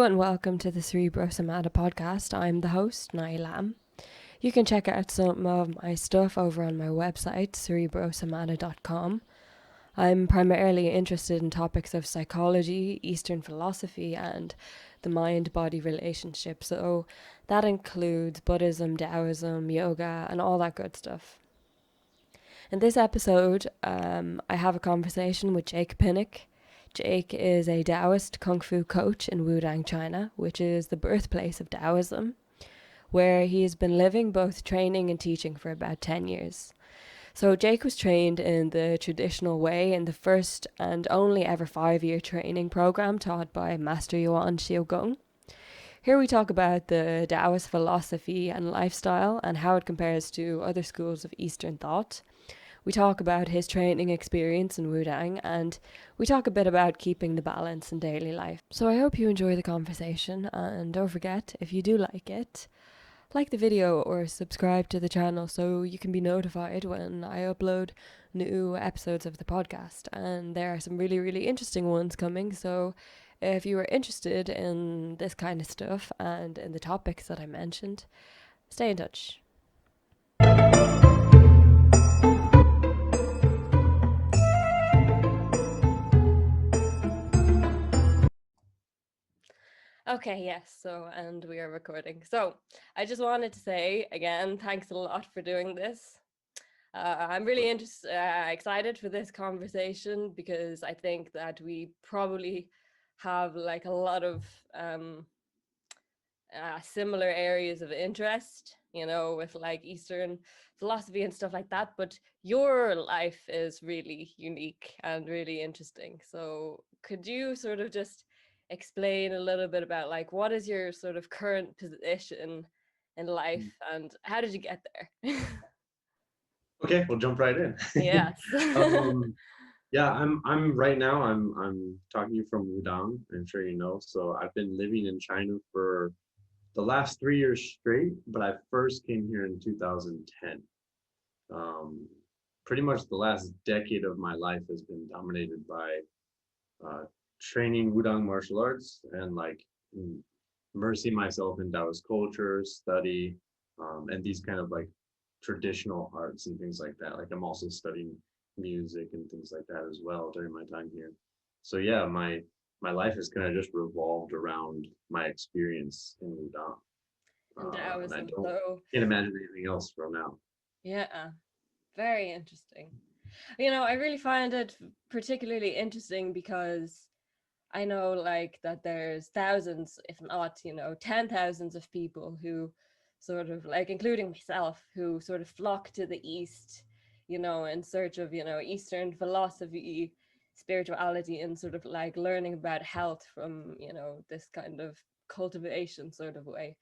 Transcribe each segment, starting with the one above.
Hello and welcome to the Cerebro Somata Podcast. I'm the host, Nai Lam. You can check out some of my stuff over on my website, cerebrosomata.com. I'm primarily interested in topics of psychology, Eastern philosophy, and the mind-body relationship. So that includes Buddhism, Taoism, yoga, and all that good stuff. In this episode, I have a conversation with Jake Pinnick. Jake is a Taoist Kung Fu coach in Wudang, China, which is the birthplace of Taoism, where he has been living, both training and teaching, for about 10 years. So Jake was trained in the traditional way in the first and only ever 5-year training program taught by Master Yuan Xiu Gang. Here we talk about the Taoist philosophy and lifestyle and how it compares to other schools of Eastern thought. We talk about his training experience in Wudang, and we talk a bit about keeping the balance in daily life. So I hope you enjoy the conversation, and don't forget, if you do like the video or subscribe to the channel so you can be notified when I upload new episodes of the podcast. And there are some really, really interesting ones coming, so if you are interested in this kind of stuff and in the topics that I mentioned, stay in touch. Okay, yes, and we are recording. So, I just wanted to say, again, thanks a lot for doing this. I'm really excited for this conversation because I think that we probably have like a lot of similar areas of interest, with like Eastern philosophy and stuff like that. But your life is really unique and really interesting. So could you sort of just explain a little bit about like what is your sort of current position in life and how did you get there? Okay, we'll jump right in. Yes. Yeah, I'm right now. I'm talking to you from Wudang. I'm sure you know. So I've been living in China for the last 3 years straight, but I first came here in 2010. Um, Pretty much the last decade of my life has been dominated by uh, training Wudang martial arts and like immersing myself in Taoist culture, study, and these kind of like traditional arts and things like that. Like I'm also studying music and things like that as well during my time here. So yeah, my life has kind of just revolved around my experience in Wudang. And And I Taoism. don't So can't imagine anything else from now. yeah, very interesting. I really find it particularly interesting because I know like that there's thousands, if not, 10,000s of people who sort of like, including myself, who sort of flock to the East, in search of, Eastern philosophy, spirituality, and sort of like learning about health from, this kind of cultivation sort of way.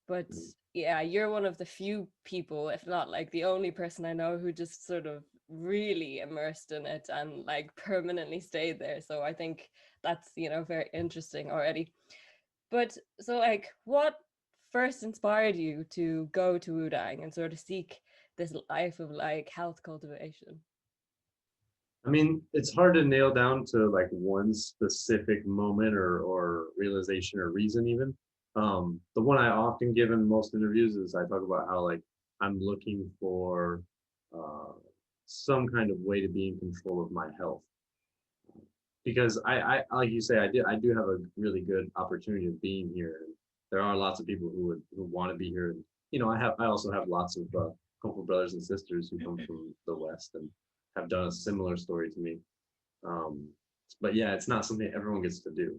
But yeah, you're one of the few people, if not like the only person I know who just sort of really immersed in it and like permanently stayed there. So I think that's, very interesting already. But so like what first inspired you to go to Wudang and sort of seek this life of like health cultivation? I mean, it's hard to nail down to like one specific moment or realization or reason even. The one I often give in most interviews is I talk about how like I'm looking for uh, some kind of way to be in control of my health because I like you say I do have a really good opportunity of being here. And there are lots of people who want to be here. And, I also have lots of Kung Fu brothers and sisters who come from the West and have done a similar story to me. Um, but yeah, it's not something everyone gets to do.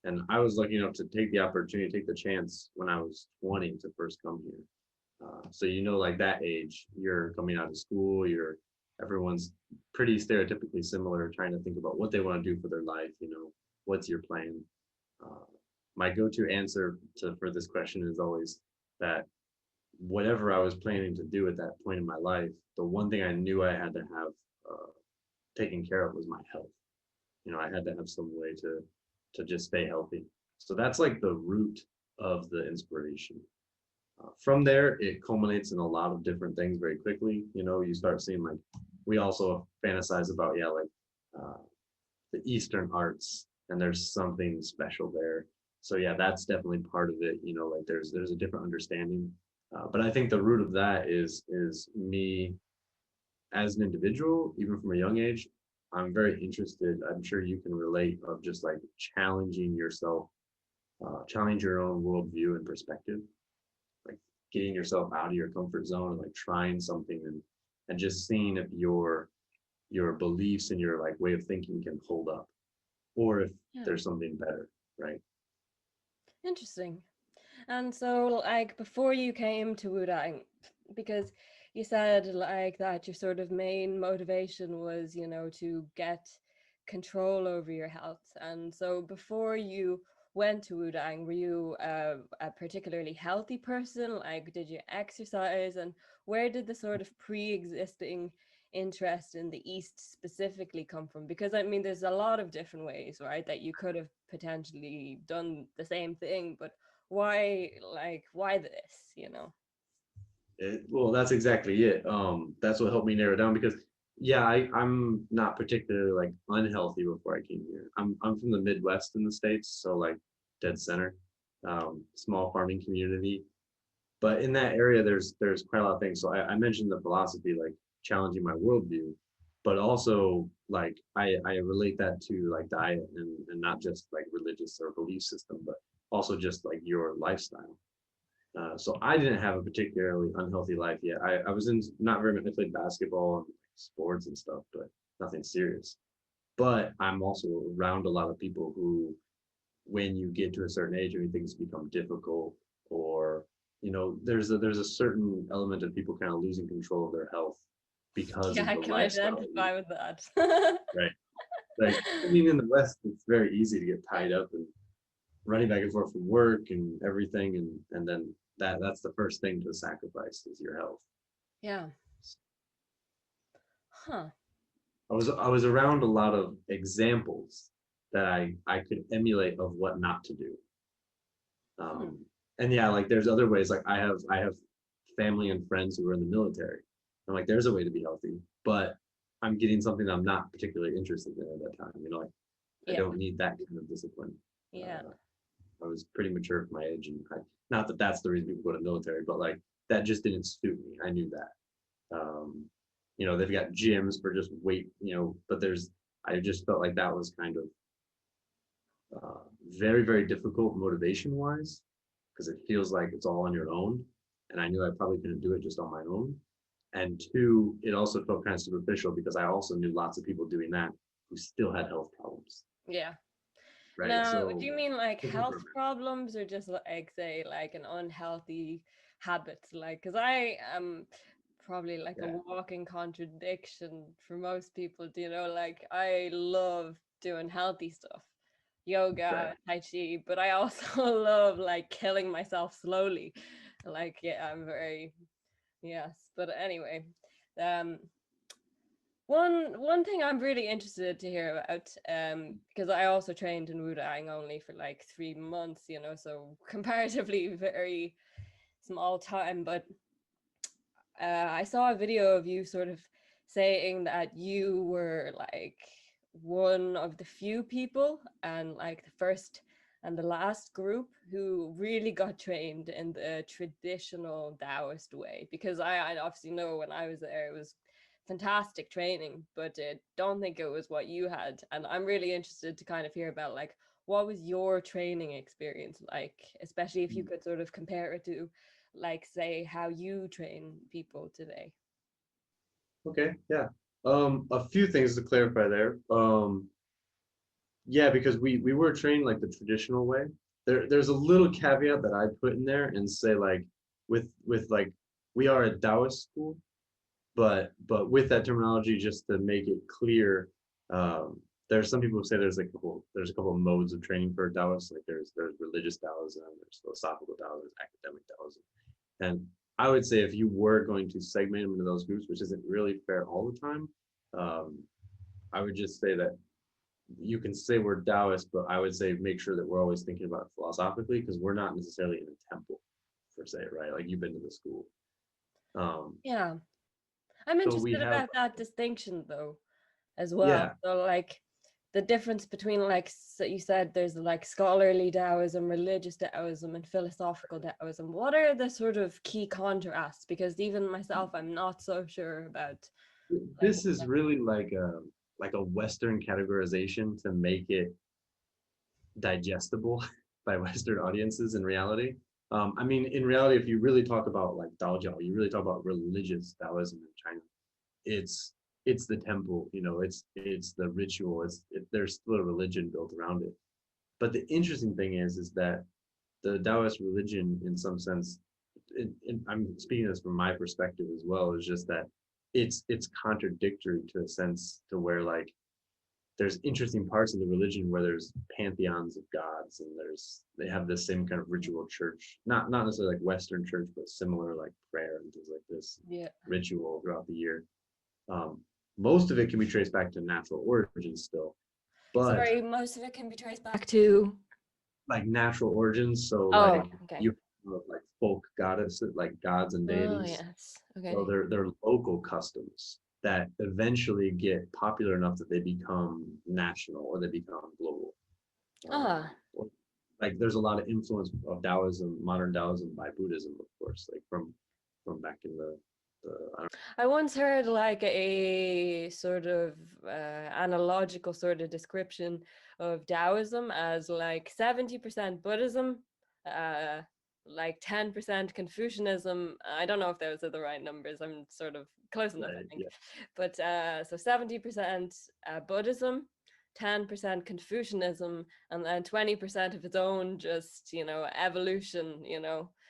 And I was lucky enough to take the opportunity, take the chance when I was 20 to first come here. So like that age, you're coming out of school, everyone's pretty stereotypically similar, trying to think about what they want to do for their life. What's your plan? Uh, my go-to answer for this question is always that whatever I was planning to do at that point in my life, the one thing I knew I had to have taken care of was my health. I had to have some way to just stay healthy. So that's like the root of the inspiration. From there, it culminates in a lot of different things very quickly. You start seeing like we also fantasize about like uh, the Eastern arts, and there's something special there. So yeah, that's definitely part of it. Like there's a different understanding. But I think the root of that is me as an individual, even from a young age. I'm very interested. I'm sure you can relate of just like challenging yourself, challenge your own worldview and perspective, like getting yourself out of your comfort zone and like trying something and just seeing if your beliefs and your like way of thinking can hold up, or if Yeah. there's something better, right? Interesting. And so, like, before you came to Wudang, because you said like that your sort of main motivation was, to get control over your health. And so, before you went to Wudang, were you a particularly healthy person? Like, did you exercise? And where did the sort of pre-existing interest in the East specifically come from? Because I mean, there's a lot of different ways, right, that you could have potentially done the same thing, but why this? Well, that's exactly it. That's what helped me narrow down because yeah, I'm not particularly like unhealthy before I came here. I'm from the Midwest in the States, so like dead center, small farming community. But in that area, there's quite a lot of things. So I mentioned the philosophy, like challenging my worldview, but also like I relate that to like diet and not just like religious or belief system, but also just like your lifestyle. So I didn't have a particularly unhealthy life yet. I was in not very much. I played basketball and sports and stuff, but nothing serious. But I'm also around a lot of people who, when you get to a certain age, when things become difficult, or there's a certain element of people kind of losing control of their health because Yeah, of I the can lifestyle. identify with that. Right. Like I mean, in the West, it's very easy to get tied up and running back and forth from work and everything, and then that's the first thing to sacrifice is your health. Yeah. Huh. I was around a lot of examples that I could emulate of what not to do. Hmm. And yeah, like there's other ways. Like I have family and friends who are in the military. I'm like, there's a way to be healthy, but I'm getting something I'm not particularly interested in at that time. Like I Yeah. don't need that kind of discipline. Yeah. Uh, I was pretty mature for my age, and not that that's the reason people go to the military, but like that just didn't suit me. I knew that. Um, they've got gyms for just weight, but I just felt like that was kind of very, very difficult motivation wise because it feels like it's all on your own. And I knew I probably couldn't do it just on my own. And two, it also felt kind of superficial because I also knew lots of people doing that who still had health problems, Yeah. right? Now, do So, you mean like looking for health problems or just like say like an unhealthy habits? Like, because I am probably like a yeah, walking contradiction for most people. Like I love doing healthy stuff, right. yoga, tai chi, but I also love like killing myself slowly. Like, yeah, I'm very, yes. But anyway, um, one thing I'm really interested to hear about, because I also trained in Wudang only for like 3 months, so comparatively very small time, but I saw a video of you sort of saying that you were like one of the few people and like the first and the last group who really got trained in the traditional Taoist way. Because I obviously know when I was there, it was fantastic training, but I don't think it was what you had. And I'm really interested to kind of hear about like what was your training experience like, especially if you Mm. could sort of compare it to like say how you train people today. Okay, yeah. A few things to clarify there. Yeah, because we were trained like the traditional way. There's a little caveat that I put in there and say like with like we are a Taoist school, but with that terminology, just to make it clear, there's some people who say there's a couple of modes of training for Taoists. Like there's religious Taoism, there's philosophical Taoism, there's academic Taoism, and I would say if you were going to segment them into those groups, which isn't really fair all the time, um, I would just say that you can say we're Taoist, but I would say make sure that we're always thinking about it philosophically because we're not necessarily in a temple per se, right? Like you've been to the school. Um, Yeah, I'm so we interested have, about that distinction though as well. yeah, So like the difference between, like, so you said there's like scholarly Taoism, religious Taoism, and philosophical Taoism. What are the sort of key contrasts? Because even myself, I'm not so sure about like This is really like a Western categorization to make it digestible by Western audiences in reality. I mean, in reality, if you really talk about like Daojiao, you really talk about religious Taoism in China. It's it's the temple, you know, it's the ritual. There's still a religion built around it. But the interesting thing is that the Taoist religion, in some sense, I'm speaking this from my perspective as well, is just that it's contradictory to a sense to where like there's interesting parts of the religion where there's pantheons of gods and they have the same kind of ritual church, not necessarily like Western church, but similar like prayer and things like this yeah. ritual throughout the year. Most of it can be traced back to natural origins still, but Sorry, most of it can be traced back to. like natural origins. So Oh, like okay. you have like folk goddesses, like gods and Oh, deities. yes. Okay. So they're local customs that eventually get popular enough that they become national or they become global. Ah, Or, like there's a lot of influence of Taoism, modern Taoism by Buddhism, of course, like from back in the I don't I once heard like a sort of analogical sort of description of Taoism as like 70% Buddhism, uh, like 10% Confucianism. I don't know if those are the right numbers. I'm sort of close enough, I think. yeah, But so 70% Buddhism, 10% Confucianism, and then 20% of its own just, evolution,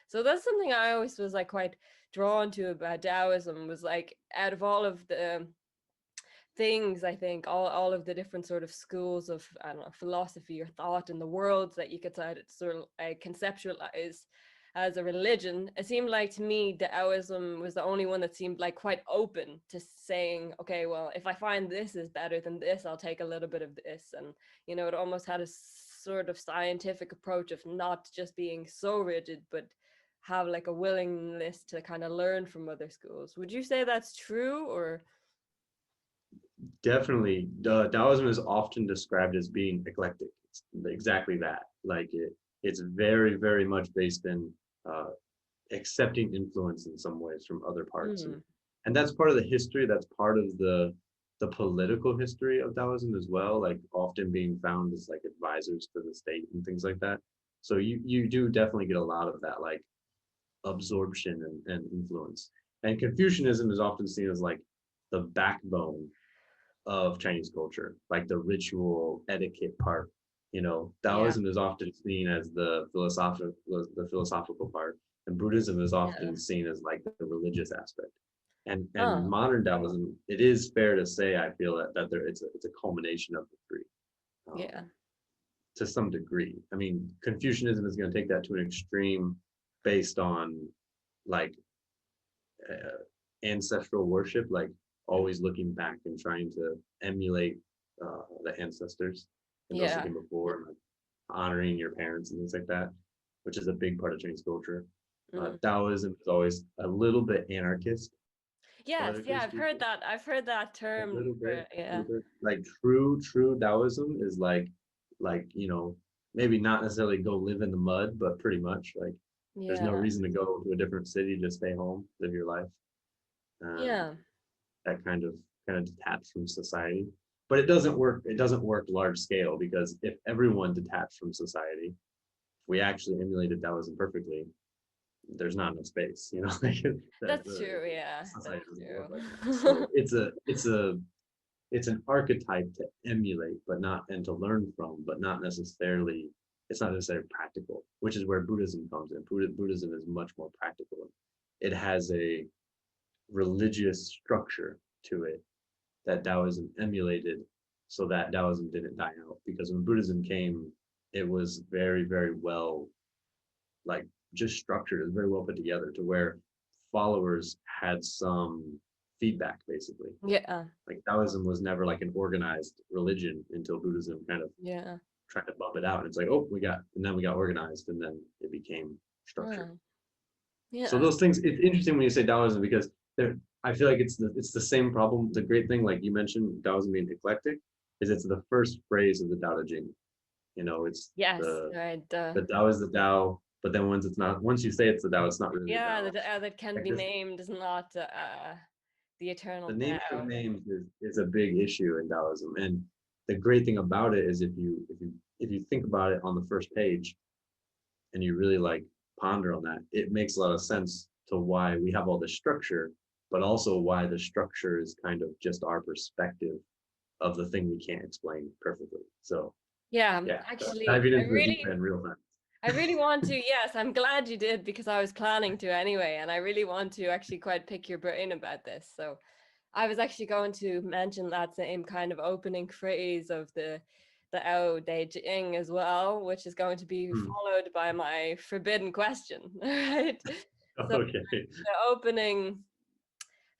So that's something I always was like quite drawn to about Taoism, was like out of all of the things, I think all of the different sort of schools of, I don't know, philosophy or thought in the world that you could sort of conceptualize as a religion, it seemed like to me Taoism was the only one that seemed like quite open to saying, okay, well, if I find this is better than this, I'll take a little bit of this. And it almost had a sort of scientific approach of not just being so rigid, but have like a willingness to kind of learn from other schools. Would you say that's true, or? definitely. Taoism is often described as being eclectic. It's exactly that. Like it's very, very much based in uh, accepting influence in some ways from other parts, Mm, and that's part of the history. That's part of the political history of Taoism as well. Like often being found as like advisors to the state and things like that. So you do definitely get a lot of that like absorption and influence. And Confucianism is often seen as like the backbone of Chinese culture, like the ritual etiquette part. You know, yeah, Taoism is often seen as the philosophical part, and Buddhism is yeah. often seen as like the religious aspect. And Oh, modern Taoism, it is fair to say, I feel that it's a culmination of the three, um, yeah, to some degree. I mean, Confucianism is going to take that to an extreme based on like ancestral worship, like always looking back and trying to emulate the ancestors and those who yeah. came before, and like, honoring your parents and things like that, which is a big part of Chinese culture. Mm. Taoism is always a little bit anarchist, Yes, politically yeah, I've speaking. heard that. I've heard that A term little for, bit, a yeah, little bit. Like true Taoism is like maybe not necessarily go live in the mud, but pretty much like there's no yeah, reason to go to a different city, just stay home, live your life. Um, yeah. that kind of detached from society. But it doesn't work large scale, because if everyone detached from society, if we actually emulated Taoism perfectly, there's not enough space, like That's true. Yeah, society that's doesn't work like that. true. So it's an archetype to emulate, but not, and to learn from, but not necessarily. It's not necessarily practical, which is where Buddhism comes in. Buddhism is much more practical. It has a religious structure to it that Taoism emulated, so that Taoism didn't die out. Because when Buddhism came, it was very, very well, like, just structured. It was very well put together to where followers had some feedback, basically. Yeah, Like Taoism was never like an organized religion until Buddhism kind of yeah. tried to bump it out. And it's like, oh, and then we got organized, and then it became structured. Oh, So yeah. those things, it's interesting when you say Taoism, because I feel like it's the same problem. The great thing, like you mentioned, Taoism being eclectic. is it's the first phrase of the Tao Te Ching. You know, it's Yes, right. the Tao is the Tao, but then once you say it's the Tao, it's not really the Yeah, Tao. that can Like be this, named is not the the eternal naming of Tao. names is a big issue in Taoism, and the great thing about it is if you think about it on the first page, and you really like ponder on that, it makes a lot of sense to why we have all this structure, but also why the structure is kind of just our perspective of the thing we can't explain perfectly. So Yeah, yeah, actually, diving into the deep end real time. I really want to. Yes, I'm glad you did because I was planning to anyway, and I really want to actually quite pick your brain about this. So I was actually going to mention that same kind of opening phrase of the Ao De Jing as well, which is going to be Hmm. followed by my forbidden question, right? So Okay. the opening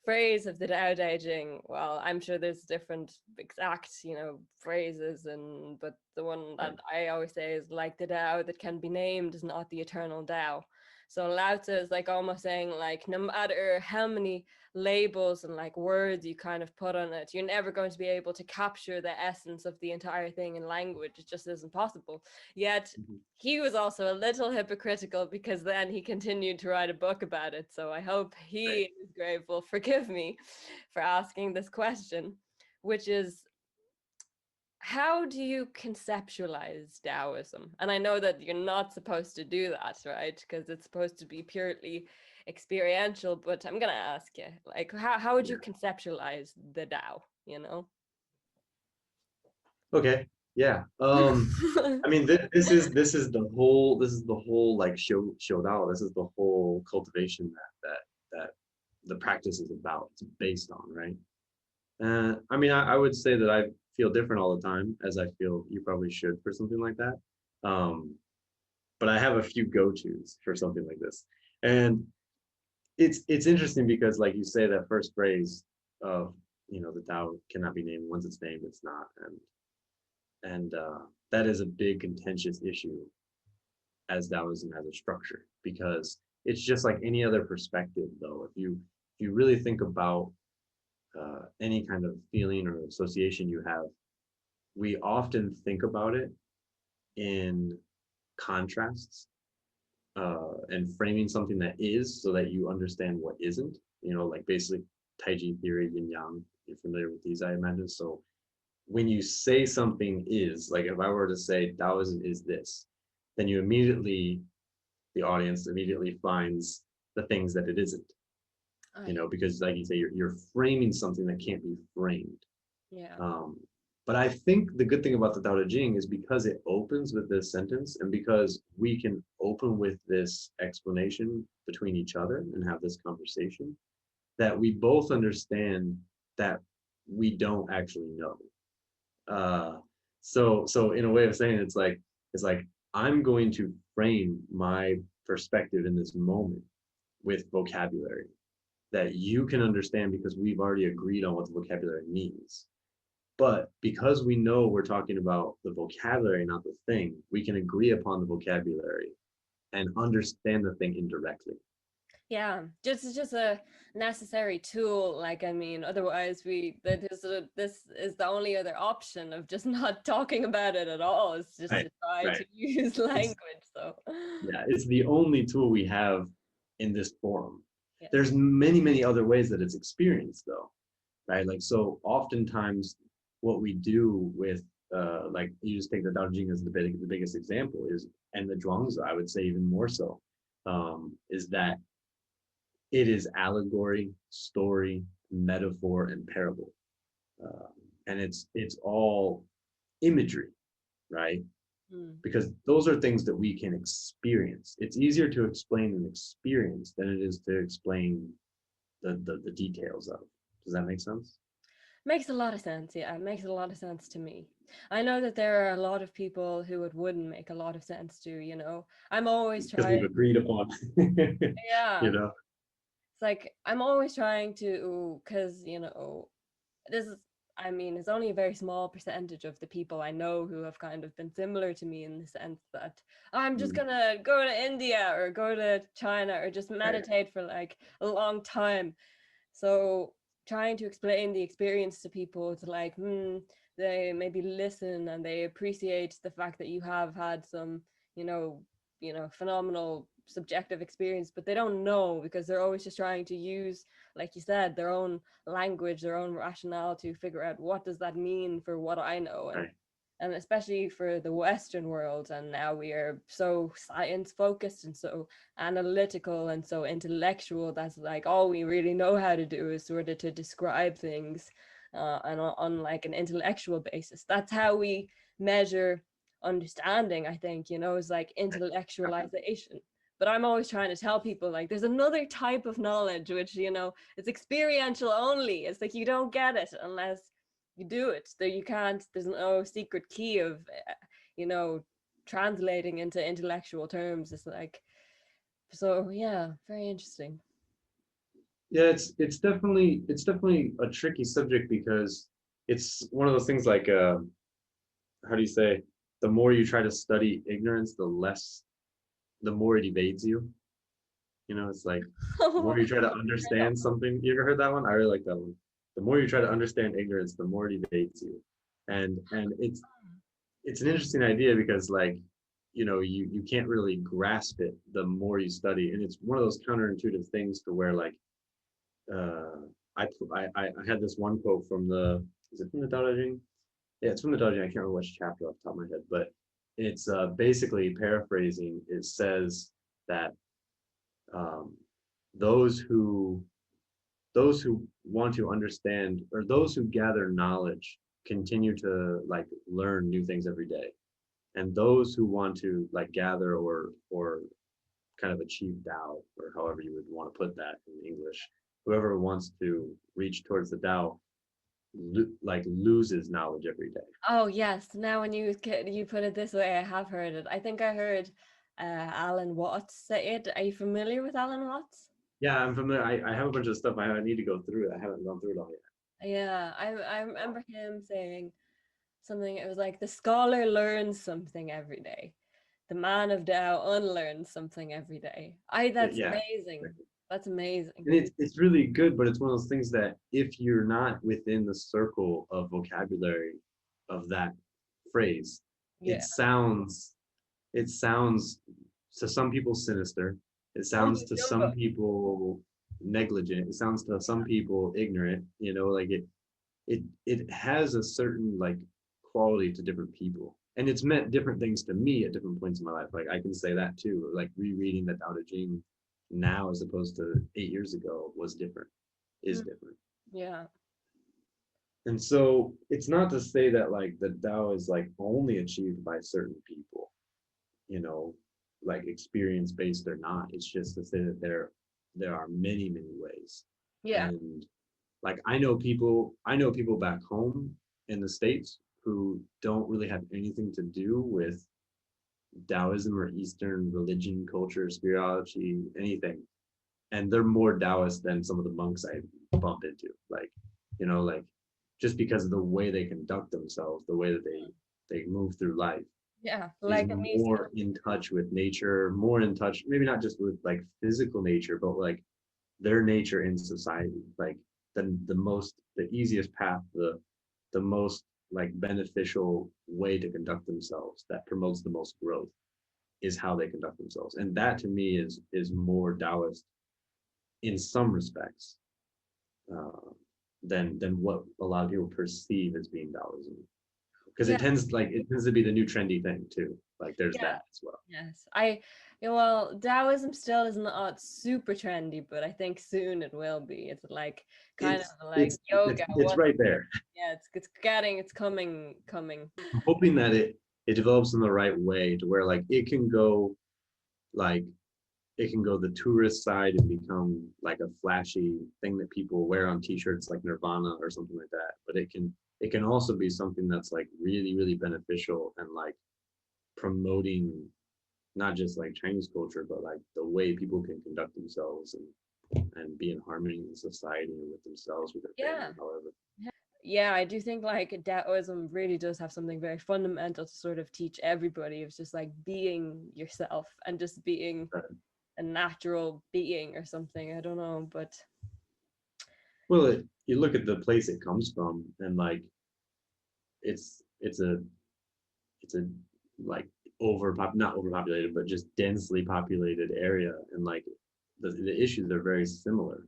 phrase of the Tao Te Ching, well, I'm sure there's different exact, phrases, but the one that Right. I always say is like the Tao that can be named is not the eternal Tao. So Lao Tzu is like almost saying like no matter how many labels and like words you kind of put on it, you're never going to be able to capture the essence of the entire thing in language. It just isn't possible. Yet Mhm. he was also a little hypocritical because then he continued to write a book about it. So I hope Right. he is grateful. Forgive me for asking this question, which is how do you conceptualize Taoism? And I know that you're not supposed to do that, right? Because it's supposed to be purely experiential, but I'm going to ask you, like, how would you Yeah. conceptualize the Tao, you know? Okay. Yeah. I mean, this is the whole like show dao. This is the whole cultivation that the practice is about. It's based on, right? I mean, I would say that I feel different all the time, as I feel you probably should for something like that. Um, but I have a few go-tos for something like this, and it's interesting because, like you say, that first phrase of the Tao cannot be named. Once it's named, it's not, and that is a big contentious issue as Taoism as a structure, because it's just like any other perspective. Though, if you really think about any kind of feeling or association you have, we often think about it in contrasts, and framing something that is so that you understand what isn't. Like basically Taiji theory, yin yang. You're familiar with these, I imagine. So when you say something is, like if I were to say Taoism is this, then the audience immediately finds the things that it isn't. Aye. Because like you say, you're framing something that can't be framed. Yeah. Um, but I think the good thing about the Tao Te Ching is because it opens with this sentence, and because we can open with this explanation between each other and have this conversation, that we both understand that we don't actually know. So in a way of saying, it's like I'm going to frame my perspective in this moment with vocabulary that you can understand because we've already agreed on what the vocabulary means. But because we know we're talking about the vocabulary, not the thing, we can agree upon the vocabulary and understand the thing indirectly. Yeah, just it's just a necessary tool. Like, I mean, otherwise this is the only other option of just not talking about it at all. It's just Right. to try to Right. use It's language. So, Yeah, it's the only tool we have in this forum. yeah. There's many, many other ways that it's experienced though, right? Like so oftentimes what we do with like you just take the Dao Jing as the biggest example is, and the Zhuangzi, I would say even more so, is that it is allegory, story, metaphor, and parable. Uh, and it's all imagery, right? Mm. Because those are things that we can experience. It's easier to explain an experience than it is to explain the details of. Does that make sense? Makes a lot of sense. Yeah, it makes a lot of sense to me. I know that there are a lot of people who it wouldn't make a lot of sense to, I'm always Because trying. we've agreed upon. you Yeah. know. It's like I'm always trying to, because, this is, I mean, it's only a very small percentage of the people I know who have kind of been similar to me in the sense that I'm just Mm, gonna go to India or go to China or just right. meditate for like a long time. So trying to explain the experience to people, it's like, they maybe listen and they appreciate the fact that you have had some, you know, phenomenal subjective experience, but they don't know because they're always just trying to use, like you said, their own language, their own rationale to figure out what does that mean for what I know. Right. And especially for the Western world, and now we are so science focused and so analytical and so intellectual, that's like all we really know how to do is sort of to describe things, and on like an intellectual basis. That's how we measure understanding, I think, is like intellectualization. But I'm always trying to tell people, like, there's another type of knowledge which, it's experiential only. It's like you don't get it unless you do it. There you can't, there's no secret key of you know translating into intellectual terms. It's like, so yeah, very interesting. Yeah, it's definitely a tricky subject because it's one of those things like how do you say, the more you try to study ignorance, the more it evades you. It's like the more you try to understand something. You ever heard that one? I really like that one. The more you try to understand ignorance, the more it evades you. And it's an interesting idea because like, you can't really grasp it the more you study. And it's one of those counterintuitive things to where like uh I had this one quote from is it from the Tao Te Ching? Yeah, it's from the Tao Te Ching. I can't remember which chapter off the top of my head, but it's basically paraphrasing. It says that um, those who those who want to understand, or those who gather knowledge, continue to like learn new things every day, and those who want to like gather or kind of achieve Tao, or however you would want to put that in English, whoever wants to reach towards the Tao like loses knowledge every day. Oh yes, now when you put it this way, I have heard it. I think I heard Alan Watts say it. Are you familiar with Alan Watts? Yeah, I'm familiar. I have a bunch of stuff I need to go through. I haven't gone through it all yet. Yeah, I remember him saying something. It was like the scholar learns something every day. The man of Tao unlearns something every day. That's Yeah. amazing. That's amazing. And it's really good, but it's one of those things that if you're not within the circle of vocabulary of that phrase, it Yeah. sounds it sounds to some people sinister. It sounds to some Jumbo. people negligent. It sounds to some people ignorant. Like it has a certain like quality to different people. And it's meant different things to me at different points in my life. Like I can say that too. Like rereading the Tao Te Ching now as opposed to 8 years ago was different, is Mm, different. yeah. And so it's not to say that like the Tao is like only achieved by certain people, you know, like experience based or not. It's just to say that there are many, many ways. Yeah. And like I know people back home in the States who don't really have anything to do with Taoism or Eastern religion, culture, spirituality, anything. And they're more Taoist than some of the monks I bump into. Like just because of the way they conduct themselves, the way that they move through life Yeah. is Like a music. more in touch with nature, more in touch, maybe not just with like physical nature, but like their nature in society. Like the easiest path, the most like beneficial way to conduct themselves that promotes the most growth is how they conduct themselves. And that to me is more Taoist in some respects, uh, than what a lot of people perceive as being Taoism. Because Yeah. it tends to be the new trendy thing too. Like there's Yeah. that as well. Yes. Well, Taoism still is not super trendy, but I think soon it will be. It's like kind It's of like it's it's yoga. it's What? right there. Yeah, it's coming. I'm hoping that it develops in the right way to where like it can go the tourist side and become like a flashy thing that people wear on t-shirts like Nirvana or something like that. But it can also be something that's like really, really beneficial and like promoting not just like Chinese culture, but like the way people can conduct themselves and be in harmony in society and with themselves, with their Yeah. family, however. Yeah, I do think like Taoism really does have something very fundamental to sort of teach everybody. It's just like being yourself and just being a natural being or something. I don't know, but Well, you look at the place it comes from, and like it's a like not overpopulated, but just densely populated area, and like the issues are very similar.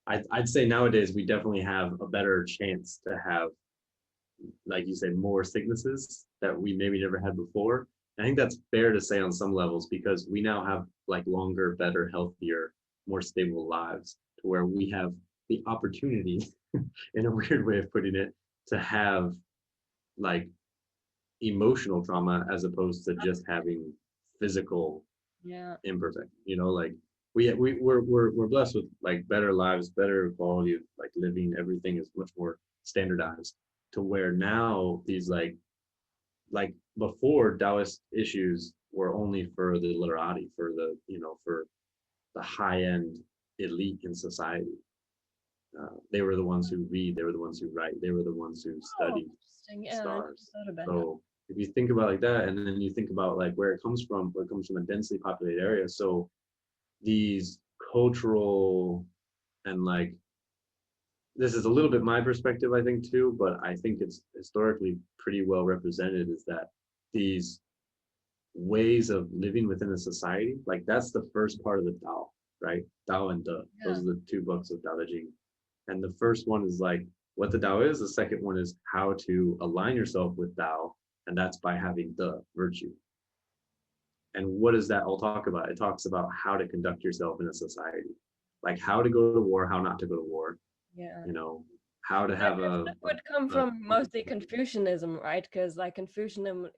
I'd say nowadays we definitely have a better chance to have, like you say, more sicknesses that we maybe never had before. I think that's fair to say on some levels, because we now have like longer, better, healthier, more stable lives, to where we have the opportunity, in a weird way of putting it, to have like emotional trauma as opposed to just having physical Yeah. imperfect. Like we're blessed with like better lives, better quality of like living. Everything is much more standardized, to where now these like before, Taoist issues were only for the literati, for the for the high end elite in society. They were the ones who read, they were the ones who write, they were the ones who Oh, study interesting. Yeah, I never stars. thought about that. So if you think about it like that, and then you think about like where it comes from a densely populated area. So these cultural and like, this is a little bit my perspective, I think too, but I think it's historically pretty well represented, is that these ways of living within a society, like that's the first part of the Tao, right? Tao and De. Those Yeah. are the two books of Tao Te Ching. And the first one is like what the Tao is. The second one is how to align yourself with Tao, and that's by having the virtue. And what does that all talk about? It talks about how to conduct yourself in a society, like how to go to war, how not to go to war, Yeah. you know, how to Yeah, have 'cause that would come a from mostly Confucianism, right? Because like Confucianism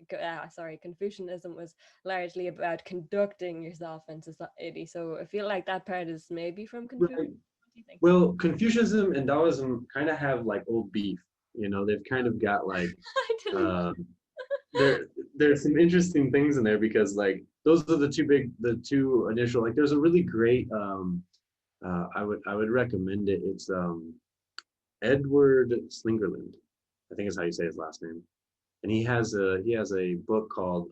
was largely about conducting yourself in society. So I feel like that part is maybe from Confucius. right. What do you think? Well, Confucianism and Taoism kind of have like old beef. They've kind of got like I didn't. uh, there's some interesting things in there, because like those are the two initial, like there's a really great I would recommend it. It's Edward Slingerland, I think is how you say his last name, and he has a book called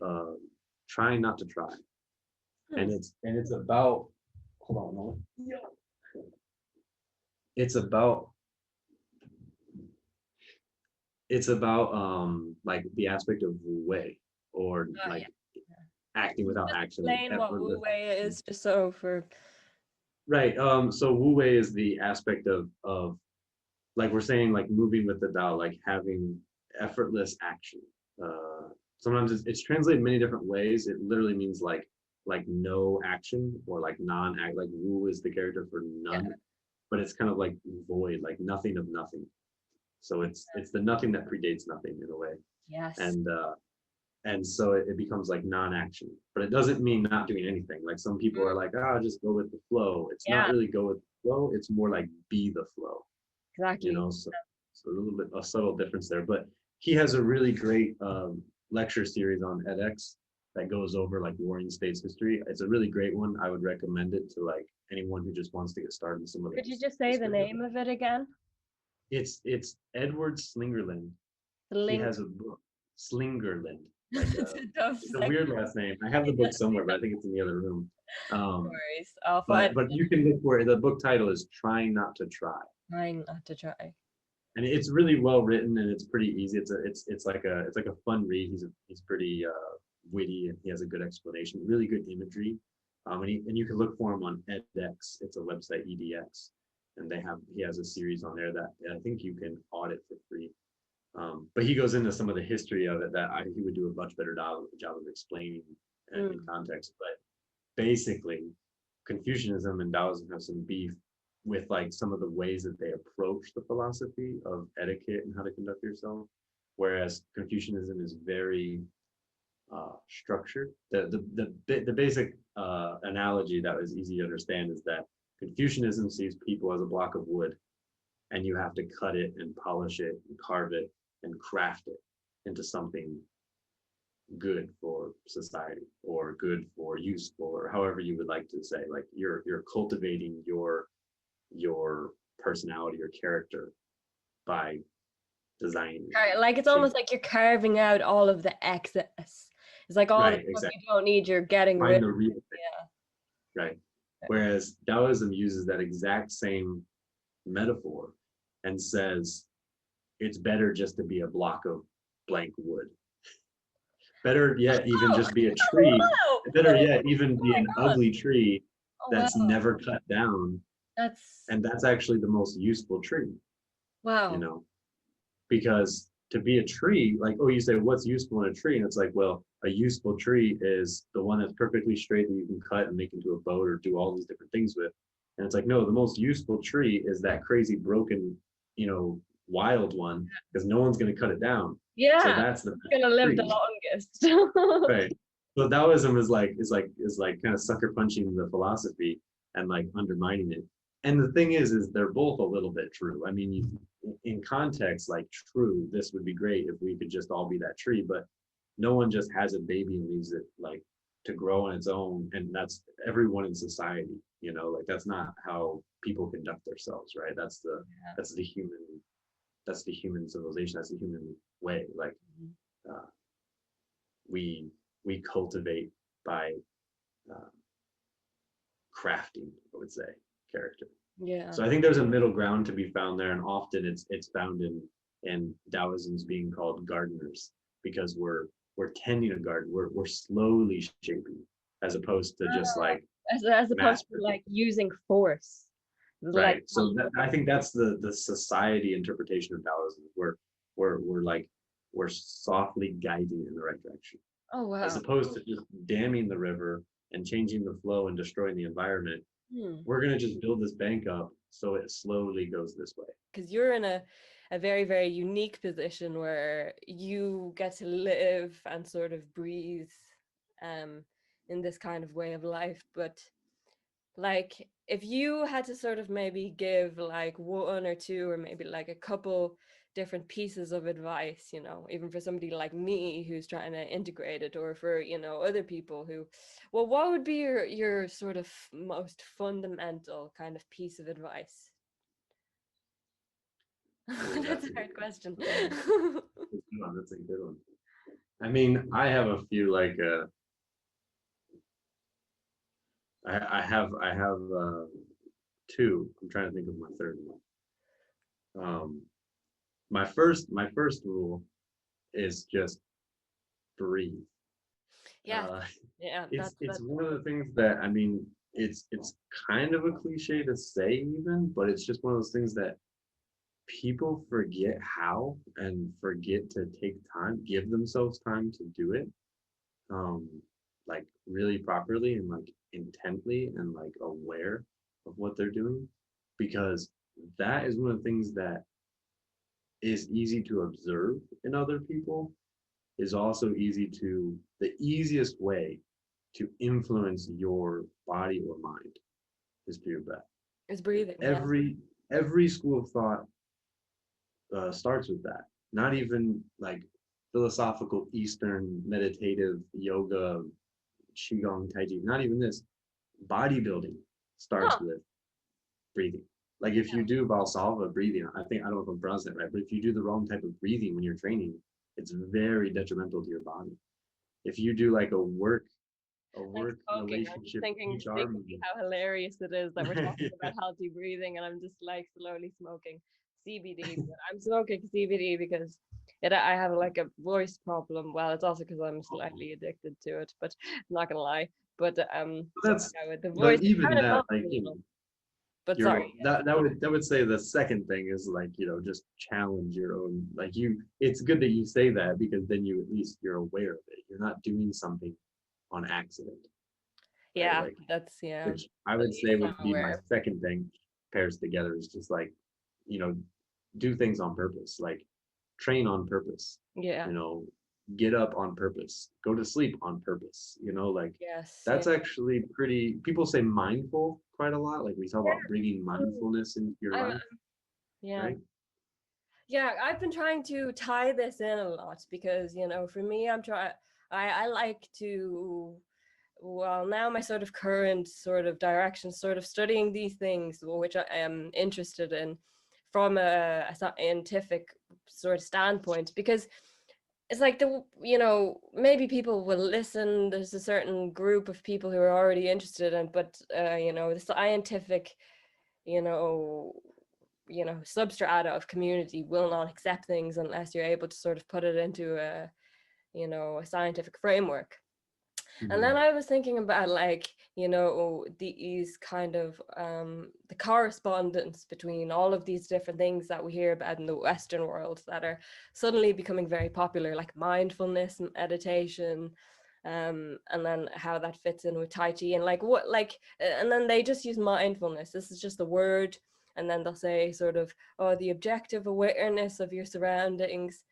Trying Not to Try, Hmm. and it's about, hold on a moment. Yeah. It's about like the aspect of Wu Wei, or Oh yeah. like acting Can you without just action, like explain what Wu effortless. Wei is, just so for Right. So Wu Wei is the aspect of like we're saying, like moving with the Tao, like having effortless action. Sometimes it's translated many different ways. It literally means like no action, or like non-act. Like Wu is the character for yeah. none, but it's kind of like void, like nothing of nothing. So it's the nothing that predates nothing in a way, Yes. and so it becomes like non-action. But it doesn't mean not doing anything. Like some people are Mm, like, oh, just go with the flow. It's not yeah, really go with the flow. It's more like be the flow. exactly. So a little bit a subtle difference there. But he has a really great lecture series on edX that goes over like warring states history. It's a really great one. I would recommend it to like anyone who just wants to get started in some of Could you this just say the history. name of it again? It's Edward Slingerland. The He link. has a book, Slingerland, like It's a tough it's a second. weird last name. I have the book somewhere, but I think it's in the other room. Um, Worries. I'll but find but you can look for it. The book title is Trying Not to Try, trying not to try. and it's really well written, and it's pretty easy. It's like a fun read. He's pretty witty, and he has a good explanation, really good imagery. And you can look for him on edX. It's a website, EDX, and he has a series on there that I think you can audit for free. But he goes into some of the history of it that he would do a much better job of explaining in Mm. context. But basically, Confucianism and Taoism have some beef with like some of the ways that they approach the philosophy of etiquette and how to conduct yourself, whereas Confucianism is very structured. The basic analogy that was easy to understand is that Confucianism sees people as a block of wood, and you have to cut it and polish it and carve it and craft it into something good for society, or good for useful, or however you would like to say. Like you're cultivating your personality or character by designing it, Like it's shape. almost like you're carving out all of the excess. It's like all the Right, stuff exactly. you don't need, you're getting rid Find of. the real thing. Yeah. Right. Whereas Taoism uses that exact same metaphor and says it's better just to be a block of blank wood. Better yet, even Oh, just be a tree. wow. Better yet, even Oh be my an God. ugly tree Oh, that's wow. never cut down. That's, And that's actually the most useful tree, you wow. know, because to be a tree, like, oh, you say, what's useful in a tree? And it's like, well, a useful tree is the one that's perfectly straight that you can cut and make into a boat or do all these different things with. And it's like, no, the most useful tree is that crazy, broken, wild one, because no one's going to cut it down. So Yeah. that's the It's gonna live the tree. longest. Right. So Taoism is like kind of sucker punching the philosophy and like undermining it. And the thing is they're both a little bit true. I mean, in context, like true, this would be great if we could just all be that tree, but no one just has a baby and leaves it like to grow on its own. And that's everyone in society, like that's not how people conduct themselves, right? That's the human, that's the human civilization. That's the human way. Like, uh, we we cultivate by uh, crafting, I would say, character. Yeah. So I think there's a middle ground to be found there, and often it's found in Taoism's being called gardeners, because we're tending a garden, we're slowly shaping, as opposed to just like As opposed to master. like using force. Like, Right. So I think that's the society interpretation of Taoism. We're like we're softly guiding in the right direction, oh as wow. opposed to just damming the river and changing the flow and destroying the environment. Hmm. We're going to just build this bank up so it slowly goes this way. Because you're in a very, very unique position where you get to live and sort of breathe um, in this kind of way of life. But like, if you had to sort of maybe give like one or two or maybe like a couple different pieces of advice, even for somebody like me who's trying to integrate it, or for, other people who, well, what would be your sort of most fundamental kind of piece of advice? Oh, That's that's a a good hard question. one. That's a good one. I mean, I have a few like I have two. I'm trying to think of my third one. My first rule is just breathe. Yeah, Uh, yeah, it's that's one of the things that, I mean, it's kind of a cliche to say even, but it's just one of those things that people forget how, and forget to take time, give themselves time to do it, um, like really properly and like intently and like aware of what they're doing, because that is one of the things that is easy to observe in other people, is also the easiest way to influence your body or mind is through your breath. it's breathing. Yeah. Every school of thought starts with that. Not even like philosophical Eastern meditative yoga, qigong, tai chi. Not even this. Bodybuilding starts Huh. with breathing. Like if you do Valsalva breathing, I don't know if I'm pronouncing it right, but if you do the wrong type of breathing when you're training, it's very detrimental to your body. If you do like a I'm work smoking. I'm just relationship thinking HR secretly movement. how hilarious it is that we're talking about healthy breathing and I'm just like slowly smoking CBD. But I'm smoking CBD because I have like a voice problem. Well, it's also because I'm slightly addicted to it, but I'm not gonna lie. But That's yeah, with the voice, but it even kind of that, helps like, a little. But you're sorry. that would say the second thing is like, just challenge your own, like, it's good that you say that, because then you, at least you're aware of it, you're not doing something on accident, right? Yeah, Like, that's yeah. which I At would least say I'm would be my aware. second thing, pairs together, is just like, you know do things on purpose, like train on purpose, Yeah. you know get up on purpose, go to sleep on purpose, like Yes. Yeah. that's actually pretty. People say mindful quite a lot, like we talk about bringing Mm, mindfulness into your I'm life, Yeah. right? Yeah, I've been trying to tie this in a lot because, for me, I like to, well, now my sort of current sort of direction, sort of studying these things, which I am interested in from a scientific sort of standpoint, because it's like maybe people will listen. There's a certain group of people who are already interested in, but, the scientific, you know, substrata of community will not accept things unless you're able to sort of put it into a scientific framework. And then I was thinking about these kind of the correspondence between all of these different things that we hear about in the Western world that are suddenly becoming very popular, like mindfulness and meditation, and then how that fits in with Tai Chi, and and then they just use mindfulness. This is just a word, and then they'll say sort of, oh, the objective awareness of your surroundings.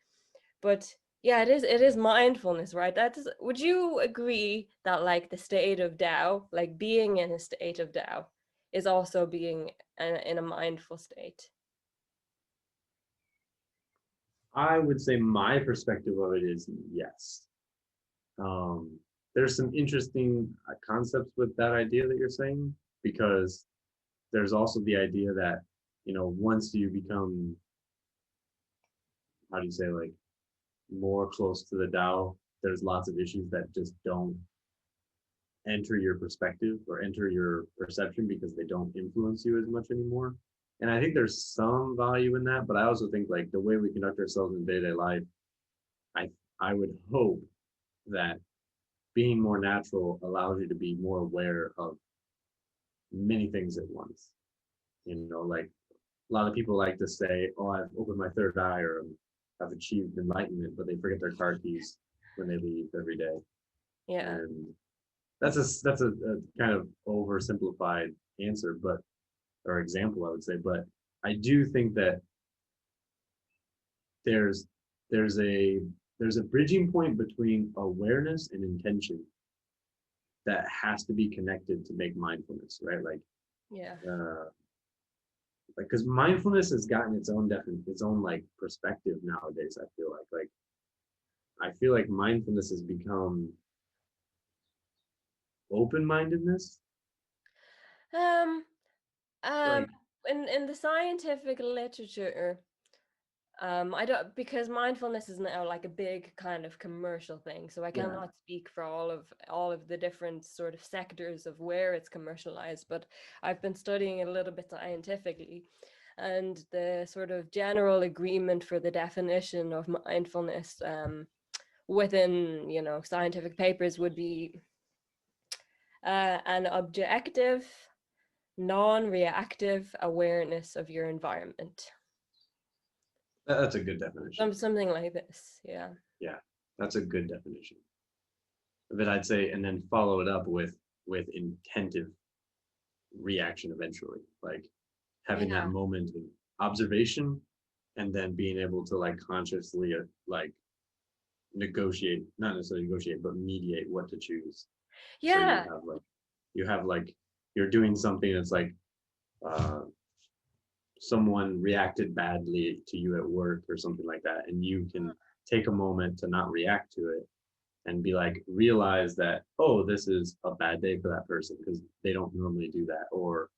But yeah, it is mindfulness, right? Would you agree that like the state of Tao, like being in a state of Tao, is also being in a mindful state? I would say my perspective of it is yes. There's some interesting concepts with that idea that you're saying, because there's also the idea that, once you become, how do you say, like more close to the Tao, there's lots of issues that just don't enter your perspective or enter your perception because they don't influence you as much anymore. And I think there's some value in that, but I also think like the way we conduct ourselves in day-to-day life, I would hope that being more natural allows you to be more aware of many things at once. Like a lot of people like to say, oh, I've opened my third eye, or I've achieved enlightenment, but they forget their car keys when they leave every day. Yeah. And that's a kind of oversimplified answer, or example, I would say. But I do think that there's a bridging point between awareness and intention that has to be connected to make mindfulness, right? Like, Yeah. Because mindfulness has gotten its own like perspective nowadays. I feel like mindfulness has become open-mindedness. Um, Like, in the scientific literature, I don't, because mindfulness is now like a big kind of commercial thing, so I yeah, cannot speak for all of the different sort of sectors of where it's commercialized, but I've been studying it a little bit scientifically, and the sort of general agreement for the definition of mindfulness within scientific papers would be an objective, non-reactive awareness of your environment. that's a good definition. Something like this, yeah. Yeah, that's a good definition. But I'd say, and then follow it up with intentive reaction eventually, like having that moment of observation, and then being able to like consciously like negotiate, not necessarily negotiate, but mediate what to choose. Yeah. So you have like you're doing something that's like someone reacted badly to you at work or something like that, and you can take a moment to not react to it and be like, realize that, oh, this is a bad day for that person because they don't normally do that, or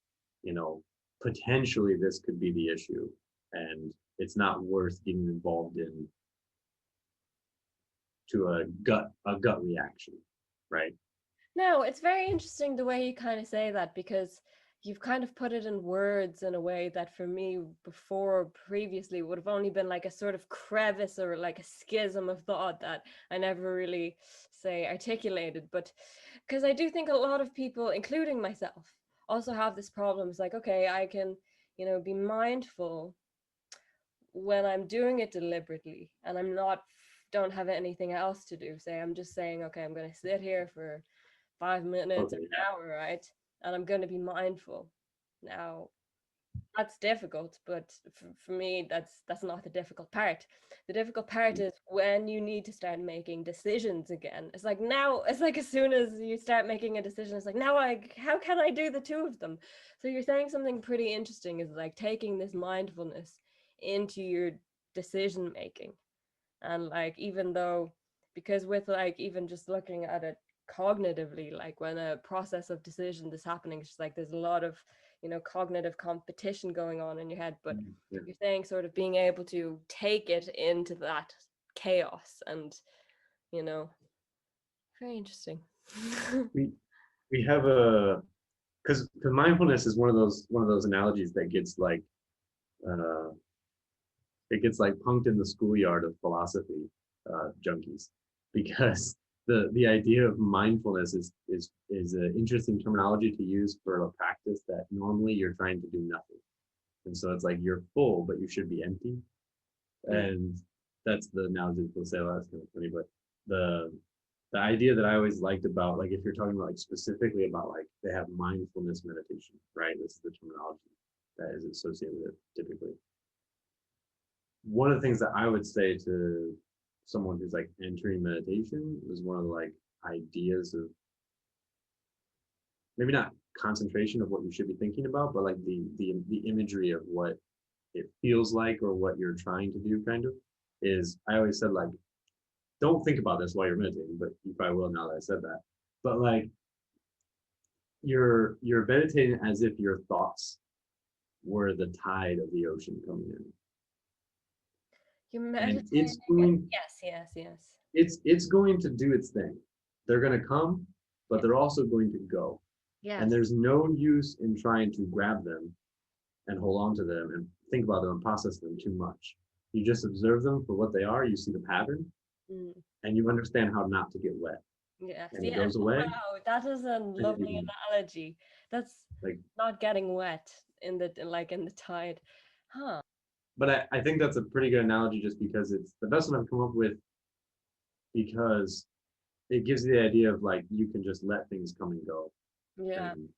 potentially this could be the issue, and it's not worth getting involved in to a gut reaction, right? No, it's very interesting the way you kind of say that, because you've kind of put it in words in a way that for me before previously would have only been like a sort of crevice or like a schism of thought that I never really say articulated. But because I do think a lot of people, including myself, also have this problem. It's like, okay, I can, be mindful when I'm doing it deliberately and don't have anything else to do. Say I'm just saying, okay, I'm going to sit here for 5 minutes or Okay. an hour, right? And I'm going to be mindful. Now, that's difficult, but for me, that's not the difficult part. The difficult part is when you need to start making decisions again. It's like now, it's like as soon as you start making a decision, it's like now how can I do the two of them? So you're saying something pretty interesting, is like taking this mindfulness into your decision making. And like, even though, because with like even just looking at it cognitively, like when a process of decision is happening, it's just like there's a lot of cognitive competition going on in your head, but Yeah. you're saying sort of being able to take it into that chaos, and very interesting. We have because mindfulness is one of those analogies that gets like it gets like punked in the schoolyard of philosophy junkies, because the idea of mindfulness is an interesting terminology to use for a practice that normally you're trying to do nothing, and so it's like you're full but you should be empty, and that's the analogy people say. Well, that's kind of funny, but the idea that I always liked about, like, if you're talking about like specifically about like they have mindfulness meditation, right? This is the terminology that is associated with it typically. One of the things that I would say to someone who's like entering meditation is one of the like ideas of maybe not concentration of what you should be thinking about, but like the imagery of what it feels like or what you're trying to do, kind of, is, I always said, like, don't think about this while you're meditating, but you probably will now that I said that. But like you're meditating as if your thoughts were the tide of the ocean coming in. You're And meditating. it's going, Yes. it's going to do its thing. They're going to come, but they're also going to go. Yes. And there's no use in trying to grab them and hold on to them and think about them and process them too much. You just observe them for what they are. You see the pattern, and you understand how not to get wet. Yes. And it goes away. Wow, that is a lovely analogy. That's like not getting wet in the tide. Huh. But I think that's a pretty good analogy, just because it's the best one I've come up with, because it gives you the idea of like you can just let things come and go. Yeah. And,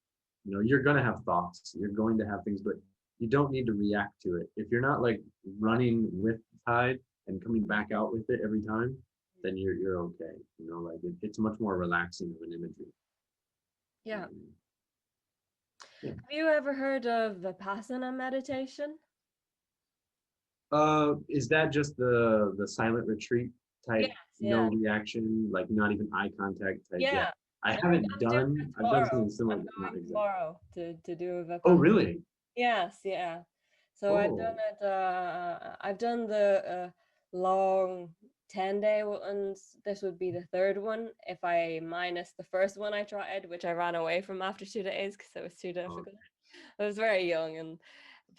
you're going to have thoughts, you're going to have things, but you don't need to react to it. If you're not like running with the tide and coming back out with it every time, then you're okay. Like it's much more relaxing of an imagery. Yeah. Have you ever heard of Vipassana meditation? Is that just the silent retreat type? Yes, No reaction, like not even eye contact type? Yeah. I've done something similar, but not exactly. Tomorrow to do a Vipassana. Oh, really? Yes, yeah. So I've done it. I've done the long 10-day ones. This would be the third one if I minus the first one I tried, which I ran away from after 2 days because it was too difficult. I was very young,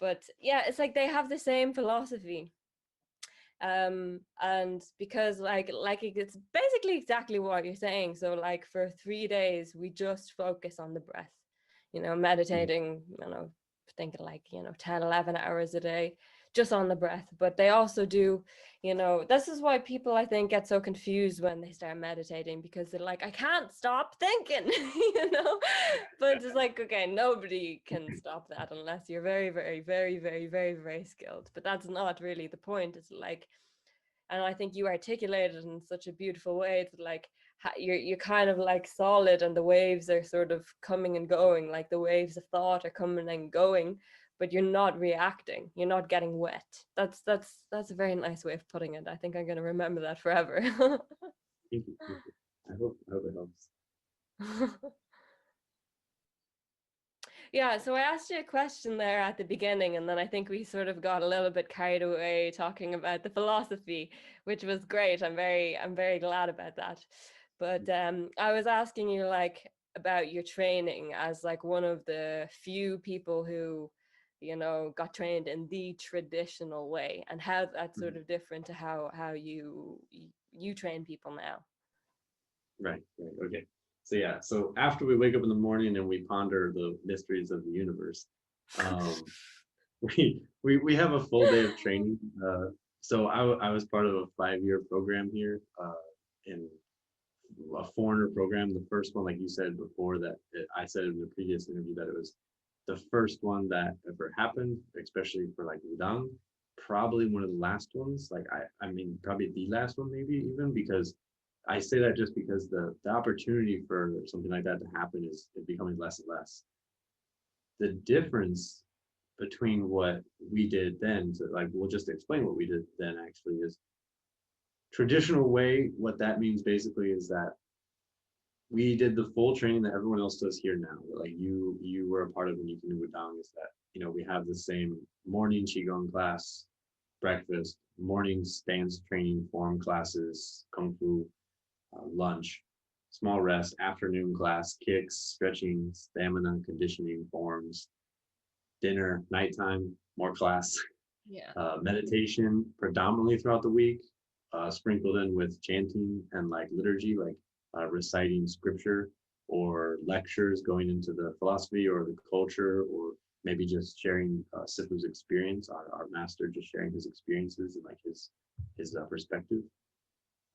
but yeah, it's like they have the same philosophy. And because like it's basically exactly what you're saying. So like for 3 days we just focus on the breath, meditating, thinking like 10 11 hours a day just on the breath. But they also do, this is why people I think get so confused when they start meditating, because they're like, I can't stop thinking. But it's like, okay, nobody can stop that unless you're very very very very very very skilled. But that's not really the point. It's like, and I think you articulated in such a beautiful way. It's like you're kind of like solid, and the waves are sort of coming and going, like the waves of thought are coming and going, but you're not reacting. You're not getting wet. That's a very nice way of putting it. I think I'm going to remember that forever. Thank you. I hope it helps. Yeah, so I asked you a question there at the beginning, and then I think we sort of got a little bit carried away talking about the philosophy, which was great. I'm very glad about that. But I was asking you like about your training as like one of the few people who, got trained in the traditional way, and how that's sort of different to how you train people now. Right. Okay. So after we wake up in the morning and we ponder the mysteries of the universe, we have a full day of training. So I was part of a 5-year program here, in a foreigner program. The first one, like you said before, I said in the previous interview that it was the first one that ever happened, especially for like Wudang. Probably one of the last ones. Like I mean, probably the last one, maybe even, because I say that just because the opportunity for something like that to happen is becoming less and less. The difference between what we did then, so like we'll just explain what we did then, actually, is traditional way. What that means basically is that we did the full training that everyone else does here now. Like you were a part of when you can do Wudang, is that we have the same morning qigong class, breakfast, morning stance training, form classes, kung fu, lunch, small rest, afternoon class, kicks, stretching, stamina, conditioning, forms, dinner, nighttime, more class. Yeah. Meditation predominantly throughout the week, sprinkled in with chanting and like liturgy, like reciting scripture or lectures going into the philosophy or the culture, or maybe just sharing Sifu's experience, our master just sharing his experiences and like his perspective.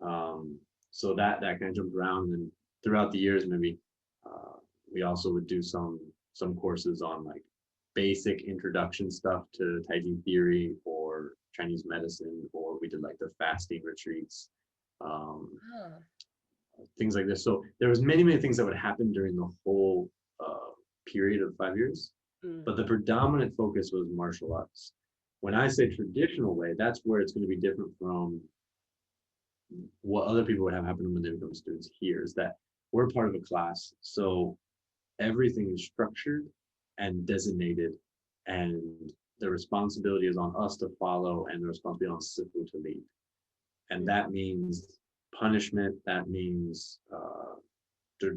So that kind of jumped around, and throughout the years, maybe we also would do some courses on like basic introduction stuff to Taijin theory or Chinese medicine, or we did like the fasting retreats, um, Ah. things like this. So there was many things that would happen during the whole period of 5 years, but the predominant focus was martial arts. When I say traditional way, that's where it's going to be different from what other people would have happen when they become students here, is that we're part of a class. So everything is structured and designated, and the responsibility is on us to follow and the responsibility on Sifu to lead. And that means punishment, that means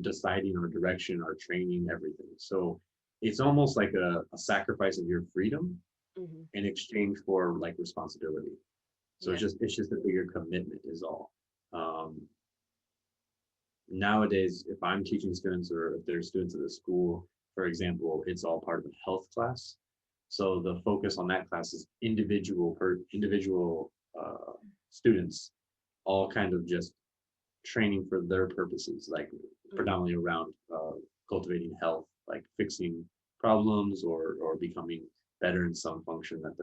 deciding our direction, our training, everything. So it's almost like a sacrifice of your freedom in exchange for like responsibility. So Yeah. it's just a bigger commitment is all. Nowadays, if I'm teaching students or if they're students at the school, for example, it's all part of a health class. So the focus on that class is individual students, all kind of just training for their purposes, like predominantly around cultivating health, like fixing problems or becoming better in some function that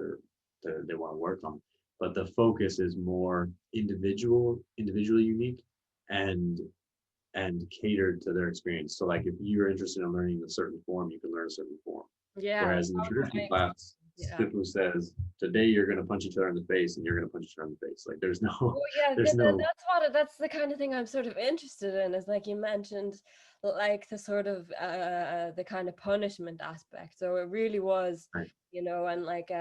they want to work on. But the focus is more individually unique and catered to their experience. So like if you're interested in learning a certain form, you can learn a certain form. Yeah. Whereas in the traditional class, Yeah. Sifu says, today you're going to punch each other in the face and you're going to punch each other in the face. Like there's no, Well, yeah, there's no. that's the kind of thing I'm sort of interested in, is like you mentioned, like the sort of the kind of punishment aspect. So it really was, Right. and like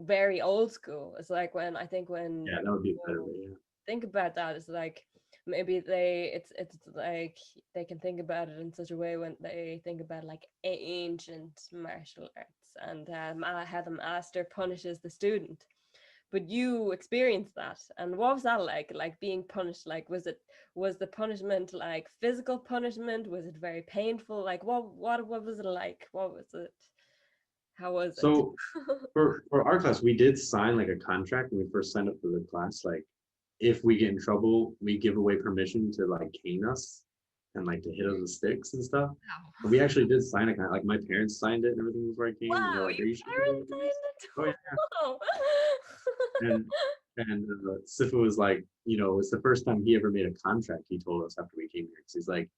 very old school. It's like when Yeah, that would be a better way. Yeah. think about that, it's like maybe it's like they can think about it in such a way when they think about like ancient martial arts and how the master punishes the student. But you experienced that, and what was that like being punished? Like was the punishment like physical punishment? Was it very painful? Like what was it like? What was it? How was it? So for our class, we did sign like a contract when we first signed up for the class. Like if we get in trouble, we give away permission to like cane us and like to hit us with sticks and stuff. Wow. And we actually did sign a contract. Like my parents signed it and everything before I came. And they're Wow, like, "Are your you sure?" parents signed it? Oh yeah. Wow. And Sifu was like, it's the first time he ever made a contract. He told us after we came here, because he's like,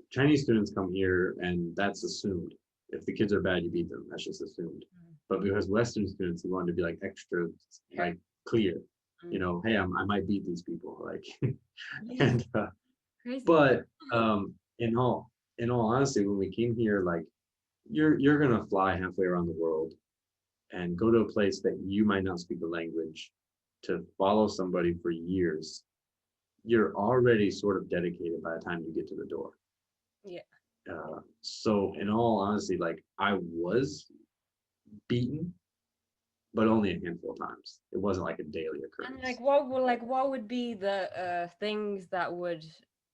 Chinese students come here and that's assumed. If the kids are bad, you beat them. That's just assumed. But because Western students, he wanted to be like extra, like clear. Hey, I might beat these people, like, and Crazy. but in all honesty, when we came here, like, you're gonna fly halfway around the world and go to a place that you might not speak the language to follow somebody for years. You're already sort of dedicated by the time you get to the door. Yeah. So in all honesty, like I was beaten, but only a handful of times. It wasn't like a daily occurrence. And what would be the things that would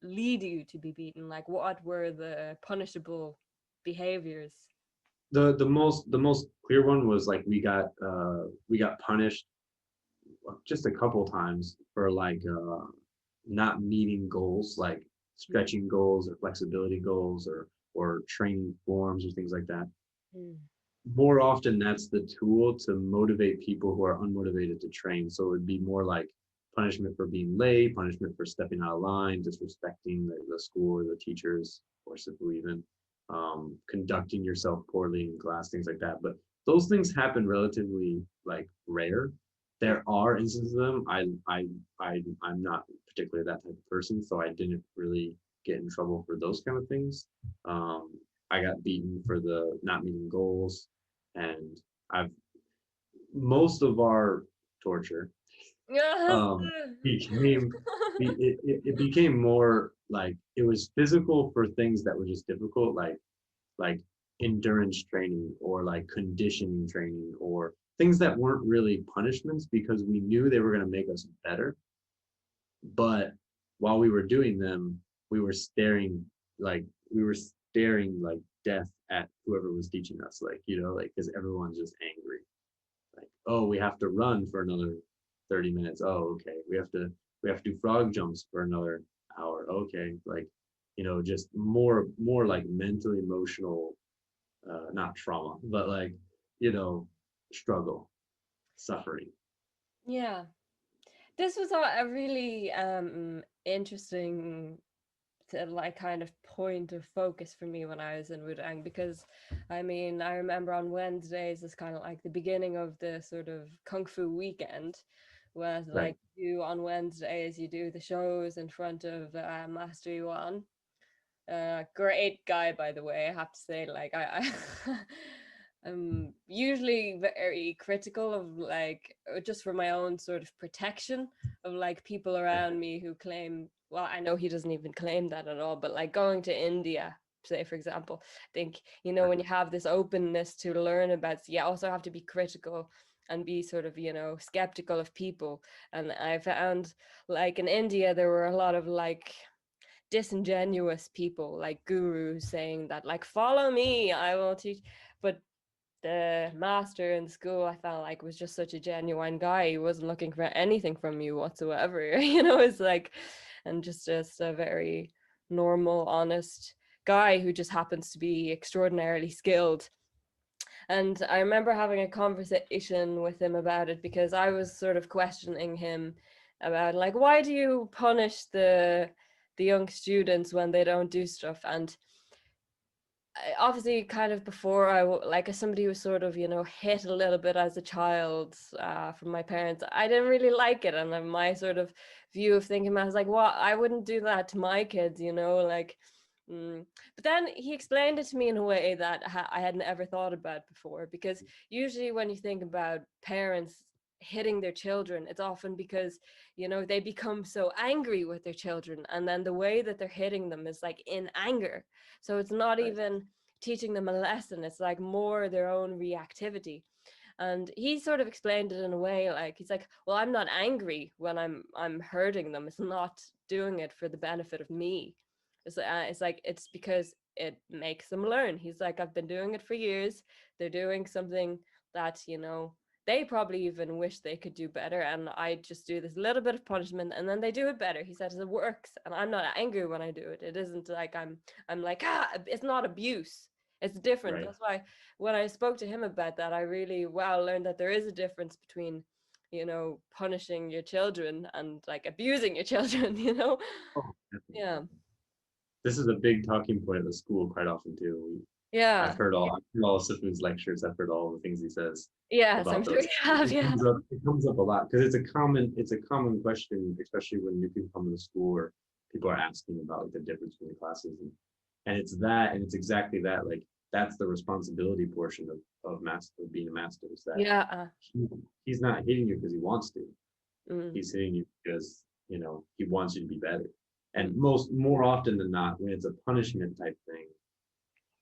lead you to be beaten? Like what were the punishable behaviors? The most clear one was like we got punished just a couple times for like not meeting goals, like stretching goals or flexibility goals or training forms or things like that. More often that's the tool to motivate people who are unmotivated to train. So it would be more like punishment for being late, punishment for stepping out of line, disrespecting the school or the teachers, or simply even conducting yourself poorly in class, things like that. But those things happen relatively like rare. There are instances of them. I'm not particularly that type of person, so I didn't really get in trouble for those kind of things. I got beaten for the not meeting goals, and most of our torture became it became more like it was physical for things that were just difficult, like endurance training or like conditioning training or things that weren't really punishments because we knew they were going to make us better. But while we were doing them, we were staring like death at whoever was teaching us, like, like, because everyone's just angry. Like, oh, we have to run for another 30 minutes. Oh, okay. We have to do frog jumps for another hour. Okay. Like, just more like mental, emotional, not trauma, but like, struggle, suffering. Yeah. This was a really interesting like kind of point of focus for me when I was in Wudang, because I mean, I remember on Wednesdays is kind of like the beginning of the sort of Kung Fu weekend, where Right. like you on Wednesdays you do the shows in front of Master Yuan. Great guy, by the way, I have to say. Like I'm usually very critical of like, just for my own sort of protection of like people around me who claim, well, I know he doesn't even claim that at all, but like going to India, say for example, I think, when you have this openness to learn about, you also have to be critical and be sort of, skeptical of people. And I found like in India there were a lot of like disingenuous people, like gurus saying that like, follow me, I will teach. But the master in the school, I felt like, was just such a genuine guy. He wasn't looking for anything from you whatsoever. It's like, and just a very normal, honest guy who just happens to be extraordinarily skilled. And I remember having a conversation with him about it, because I was sort of questioning him about like, why do you punish the young students when they don't do stuff? And obviously kind of before like, as somebody who was sort of, hit a little bit as a child from my parents, I didn't really like it. And then my sort of view of thinking, I was like, well, I wouldn't do that to my kids, like. But then he explained it to me in a way that I hadn't ever thought about before, because usually when you think about parents hitting their children, it's often because, they become so angry with their children, and then the way that they're hitting them is like in anger. So it's not Right. even teaching them a lesson, it's like more their own reactivity. And he sort of explained it in a way like, he's like, well, I'm not angry when I'm hurting them, it's not doing it for the benefit of me. It's like, it's because it makes them learn. He's like, I've been doing it for years, they're doing something that, they probably even wish they could do better, and I just do this little bit of punishment and then they do it better. He says it works, and I'm not angry when I do it. It isn't like I'm like, it's not abuse, it's different. Right. That's why when I spoke to him about that, I really learned that there is a difference between, punishing your children and like abusing your children. Oh, definitely. Yeah. This is a big talking point at the school quite often too. Yeah. I've heard all of Sifu's lectures. I've heard all the things he says Yes, I'm about sure those. you have. It Yeah. comes up a lot because it's a common question, especially when new people come to the school or people are asking about like the difference between the classes, and it's exactly that. Like, that's the responsibility portion of being a master, is that Yeah. he, he's not hitting you because he wants to. Mm, He's hitting you because he wants you to be better. mm, And more often than not, when it's a punishment type thing,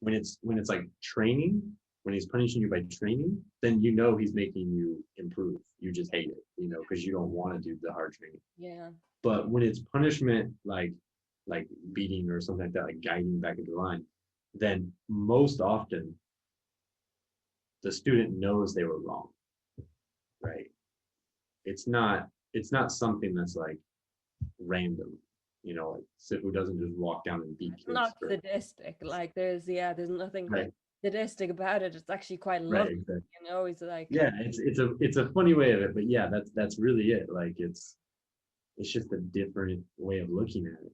when it's like training, when he's punishing you by training, then he's making you improve. You just hate it, because you don't want to do the hard training. yeah. But when it's punishment, like beating or something like that, like guiding back into line, then most often the student knows they were wrong, right? It's not something that's like random, like Sifu doesn't just walk down and beat It's kids not for sadistic. Like there's nothing right, sadistic about it. It's actually quite right, lovely. exactly. It's like, Yeah, it's a funny way of it, but yeah, that's really it. Like, it's just a different way of looking at it,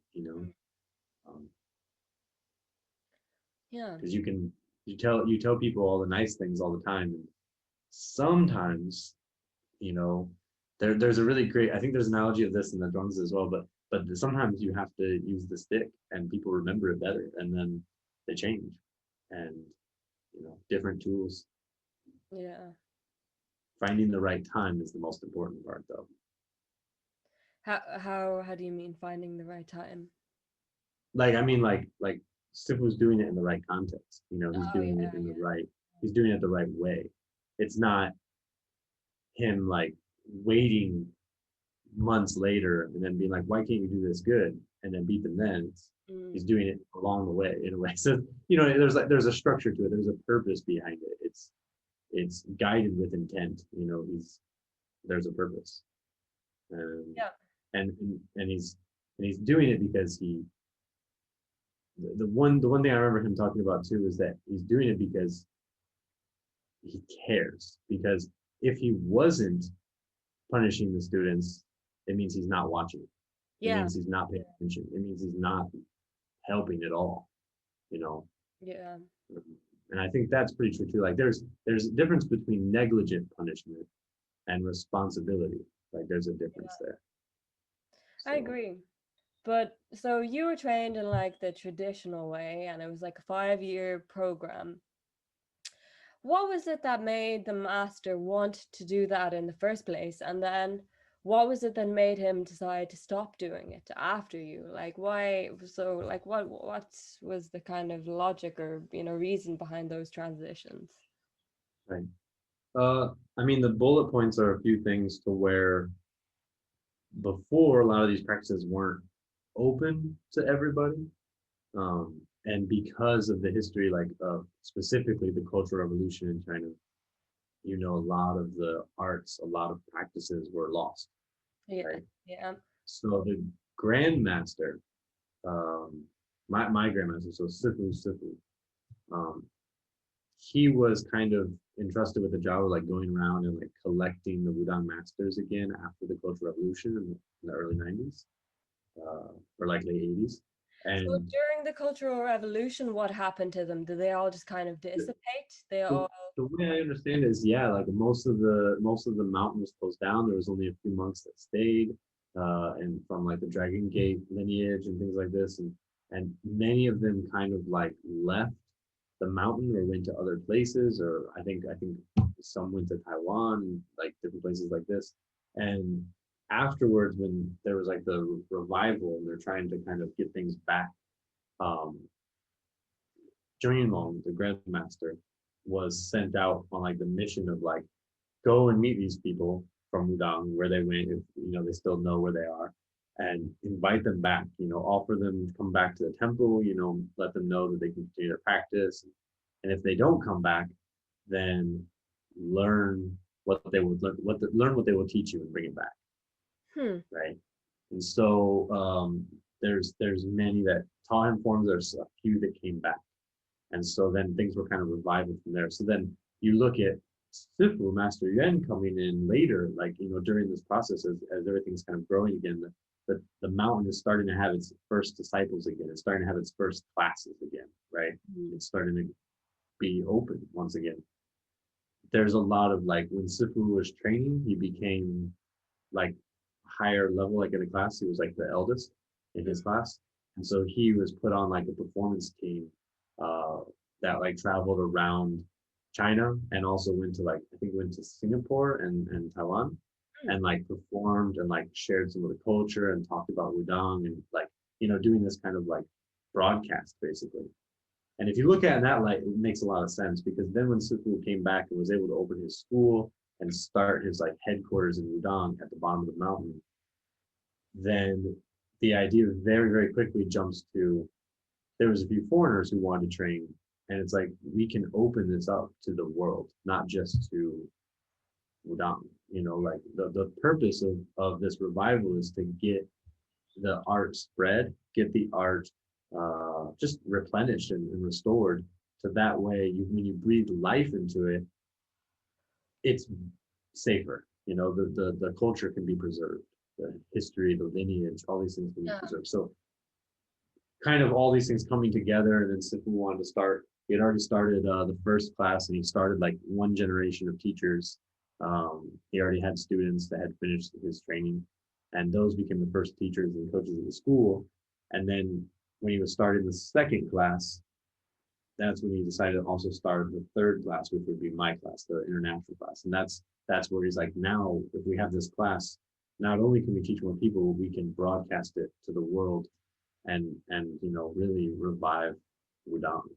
yeah. because you tell people all the nice things all the time, and sometimes, you know, there's a really great, I think there's an analogy of this in the drums as well, but sometimes you have to use the stick and people remember it better, and then they change, and different tools. Yeah. Finding the right time is the most important part, though. How do you mean finding the right time? Like, I mean, like Sifu's doing it in the right context. He's Oh doing yeah, it in the yeah. right, he's doing it the right way. It's not him like waiting months later and then being like, why can't you do this good? And then beat them then. He's doing it along the way in a way. So, there's a structure to it. There's a purpose behind it. It's guided with intent. There's a purpose. Yeah. And he's doing it because the one thing I remember him talking about too is that he's doing it because he cares. Because if he wasn't punishing the students, it means he's not watching. It means he's not paying attention. It means he's not helping at all. Yeah. And I think that's pretty true too. Like there's a difference between negligent punishment and responsibility. Like there's a difference there. I agree. But so you were trained in like the traditional way, and it was like a 5-year program. What was it that made the master want to do that in the first place? And then what was it that made him decide to stop doing it after you? Like why? So like what was the kind of logic or reason behind those transitions? Right. I mean, the bullet points are a few things to where before a lot of these practices weren't open to everybody. And because of the history, like specifically the Cultural Revolution in China, a lot of the arts, a lot of practices were lost. Yeah. Right? Yeah. So the grandmaster, my grandmaster, so Sifu, he was kind of entrusted with the job of like going around and like collecting the Wudang masters again after the Cultural Revolution in the early 90s or like late 80s. And so during the Cultural Revolution, what happened to them? Did they all just kind of dissipate? They all. The way I understand it is, like most of the mountain was closed down. There was only a few monks that stayed, and from like the Dragon Gate lineage and things like this, and many of them kind of like left the mountain or went to other places, or I think some went to Taiwan, like different places like this. And afterwards, when there was like the revival and they're trying to kind of get things back, Zheng Long, the Grandmaster, was sent out on like the mission of like go and meet these people from Wudang where they went, if they still know where they are, and invite them back. Offer them to come back to the temple. Let them know that they can continue their practice, and if they don't come back, then learn what they would learn what they will teach you and bring it back. Right. And so there's many that Taoism forms. There's a few that came back. And so then things were kind of revived from there. So then you look at Sifu, Master Yuan, coming in later, like, during this process, as everything's kind of growing again, the mountain is starting to have its first disciples again. It's starting to have its first classes again, right? It's starting to be open once again. There's a lot of like, when Sifu was training, he became like higher level, like in the class, he was like the eldest in his class. And so he was put on like a performance team that like traveled around China and also went to Singapore and Taiwan and like performed and like shared some of the culture and talked about Wudang and like, doing this kind of like broadcast basically. And if you look at it in that light, it makes a lot of sense because then when Sifu came back and was able to open his school and start his like headquarters in Wudang at the bottom of the mountain, then the idea very, very quickly jumps to there was a few foreigners who wanted to train, and it's like we can open this up to the world, not just to Wudang. Like the purpose of this revival is to get the art spread, get the art just replenished and restored. So that way, when you breathe life into it, it's safer. The culture can be preserved, the history, the lineage, all these things can be preserved. So kind of all these things coming together, and then Sifu wanted to start. He had already started the first class, and he started like one generation of teachers. He already had students that had finished his training, and those became the first teachers and coaches of the school. And then when he was starting the second class, that's when he decided to also start the third class, which would be my class, the international class. And that's where he's like, now if we have this class, not only can we teach more people, we can broadcast it to the world and really revive Wudang.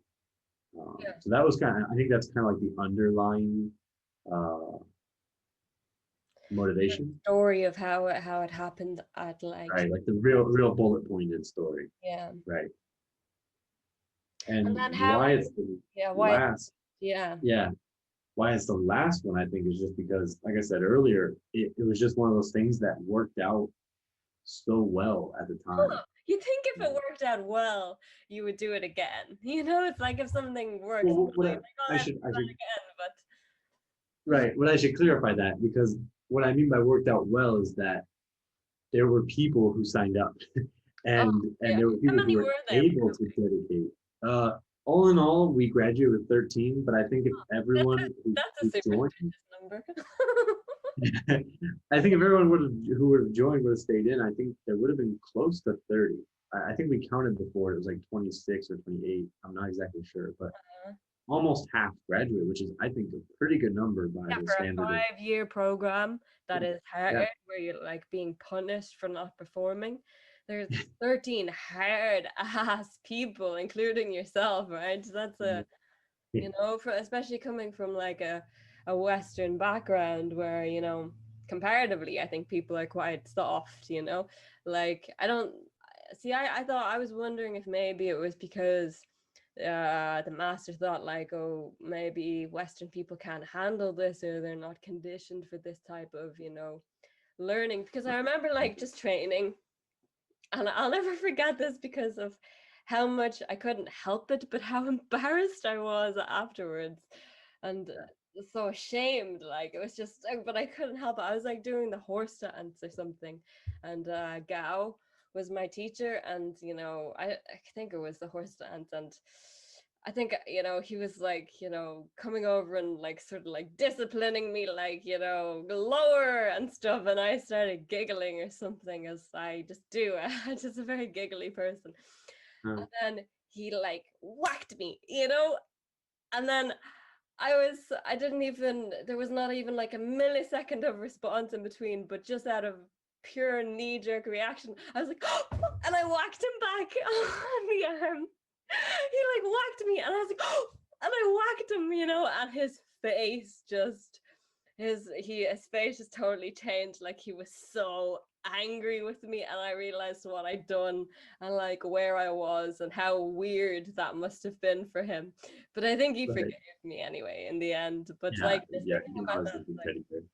So that was I think that's kind of like the underlying motivation. story of how it happened at like Right, like the real bullet pointed story. yeah. Right. And And then why it's the why last, yeah. yeah, why it's the last one, I think, is just because, like I said earlier, it was just one of those things that worked out so well at the time. You think if it worked out well, you would do it again. It's like if something works, Well, well, you're like, oh, I let's should, do I that should, again. But right, what I should clarify that, because what I mean by worked out well is that there were people who signed up oh and yeah, there were how people who many were were there? able to dedicate. All in all, we graduated with 13, but I think if everyone That's a who joined, superstitious number. I think if everyone who would have joined would have stayed in, I think there would have been close to 30. I think we counted before, it was like 26 or 28. I'm not exactly sure, but almost half graduated, which is, I think, a pretty good number by Yeah, the for a standard of, 5-year program that is hard, yeah, where you're like being punished for not performing. There's 13 hard ass people, including yourself, right? That's a for especially coming from like a Western background where, comparatively, I think people are quite soft, like I don't see, I thought, I was wondering if maybe it was because the master thought like, oh, maybe Western people can't handle this, or they're not conditioned for this type of, learning. Because I remember like just training, and I'll never forget this because of how much I couldn't help it, but how embarrassed I was afterwards, and so ashamed. Like it was just, but I couldn't help it. I was like doing the horse dance or something, and Gao was my teacher, and I think it was the horse dance, and I think he was like coming over and like sort of like disciplining me, like lower and stuff, and I started giggling or something, as I just do. I'm just a very giggly person. And then he like whacked me, and then I didn't even, there was not even like a millisecond of response in between, but just out of pure knee-jerk reaction, I was like, oh, and I whacked him back on the arm. He like whacked me, and I was like, oh, and I whacked him, and his face just, his face just totally changed. Like he was so angry with me, and I realized what I'd done, and like where I was, and how weird that must have been for him. But I think he right. forgave me anyway in the end. But Yeah, like just yeah, thinking you know, I about was that, looking like, pretty good.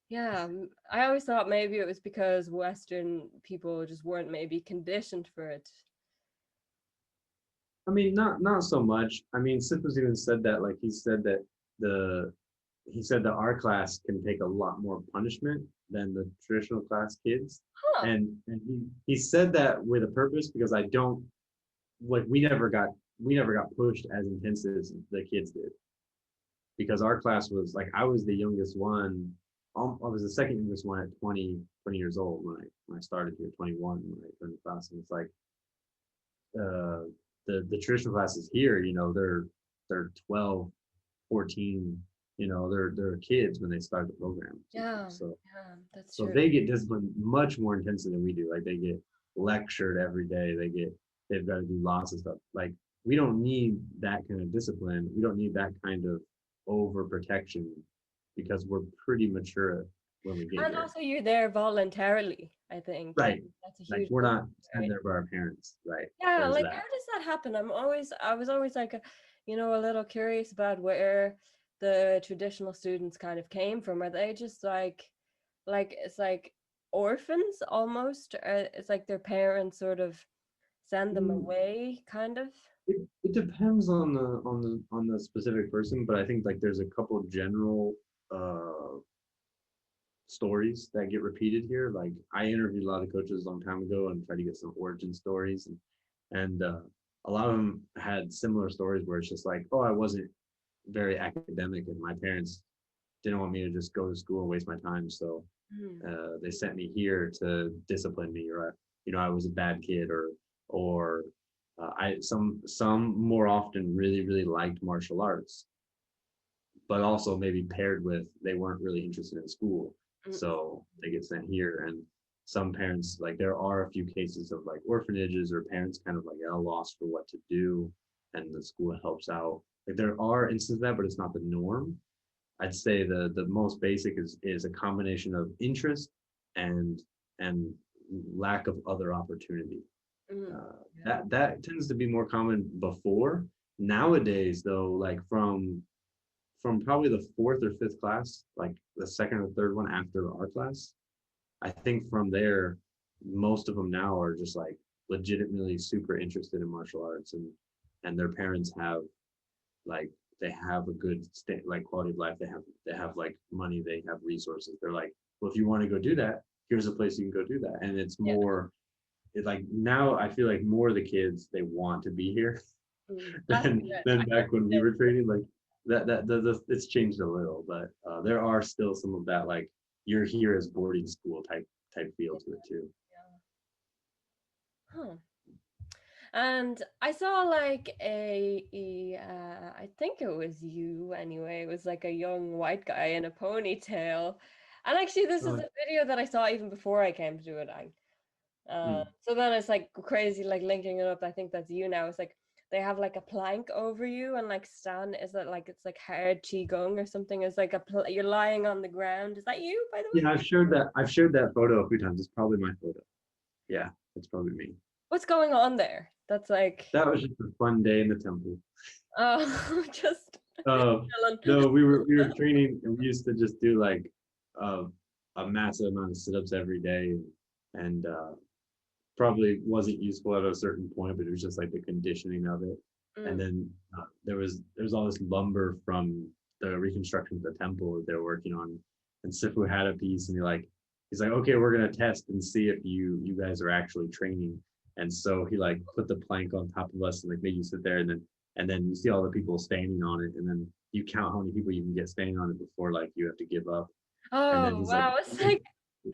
yeah, I always thought maybe it was because Western people just weren't maybe conditioned for it. I mean, not so much. I mean, Sith was even said that, like the he said that our class can take a lot more punishment than the traditional class kids, Huh. and he said that with a purpose, because I don't, like, we never got pushed as intense as the kids did, because our class was like, I was the youngest one. I was the second youngest one at 20 years old when I started here, 21 when I joined the class, and it's like uh, the traditional classes here, they're 12, 14, they're kids when they start the program. Yeah, So that's so true. they get disciplined much more intensely than we do. Like they get lectured every day. They've got to do lots of stuff. Like we don't need that kind of discipline. We don't need that kind of overprotection, because we're pretty mature when we get And here. also you're there voluntarily, I think. Right. That's a Like huge we're one, not sent right? there by our parents. Right. Yeah, There's like how that. does that happen? I was always like a little curious about where the traditional students kind of came from. Are they just like it's like orphans almost? Or it's like their parents sort of send them Mm, away, kind of? it depends on the specific person, but I think like there's a couple general uh stories that get repeated here. Like I interviewed a lot of coaches a long time ago and tried to get some origin stories, and a lot of them had similar stories where it's just like, oh, I wasn't very academic and my parents didn't want me to just go to school and waste my time, so they sent me here to discipline me, or I was a bad kid, or I some more often really liked martial arts, but also maybe paired with they weren't really interested in school, so they get sent here. And some parents, like there are a few cases of like orphanages or parents kind of like at a loss for what to do, and the school helps out. Like there are instances of that, but it's not the norm. I'd say the most basic is a combination of interest and and lack of other opportunity. That tends to be more common before. Nowadays, though, like from probably the fourth or fifth class, like the second or third one after our class, I think from there, most of them now are just like legitimately super interested in martial arts, and their parents have like they have a good state like quality of life. They have like money, they have resources. They're like, well, if you want to go do that, here's a place you can go do that. And it's more like now I feel like more of the kids they want to be here than back when we were training. Like it's changed a little, but there are still some of that like you're here as boarding school type feel to it too. Huh. And I saw like I think it was you anyway. It was like a young white guy in a ponytail. And actually, this is a video that I saw even before I came to Wudang. So then it's like crazy, like linking it up. I think that's you now. It's like they have like a plank over you and like stand. Is that like it's like hard qigong or something? It's like you're lying on the ground. Is that you, by the way? Yeah, I've shared that photo a few times. It's probably my photo. Yeah, it's probably me. What's going on there? That's like That was just a fun day in the temple. just No, we were training, and we used to just do like uh, a massive amount of sit-ups every day, and probably wasn't useful at a certain point, but it was just like the conditioning of it. And then there was all this lumber from the reconstruction of the temple that they're working on, and Sifu had a piece, and he's like, okay, we're gonna test and see if you guys are actually training. And so he like put the plank on top of us and like made you sit there, and then you see all the people standing on it, and then you count how many people you can get standing on it before like you have to give up. And then oh he's wow, like, it's like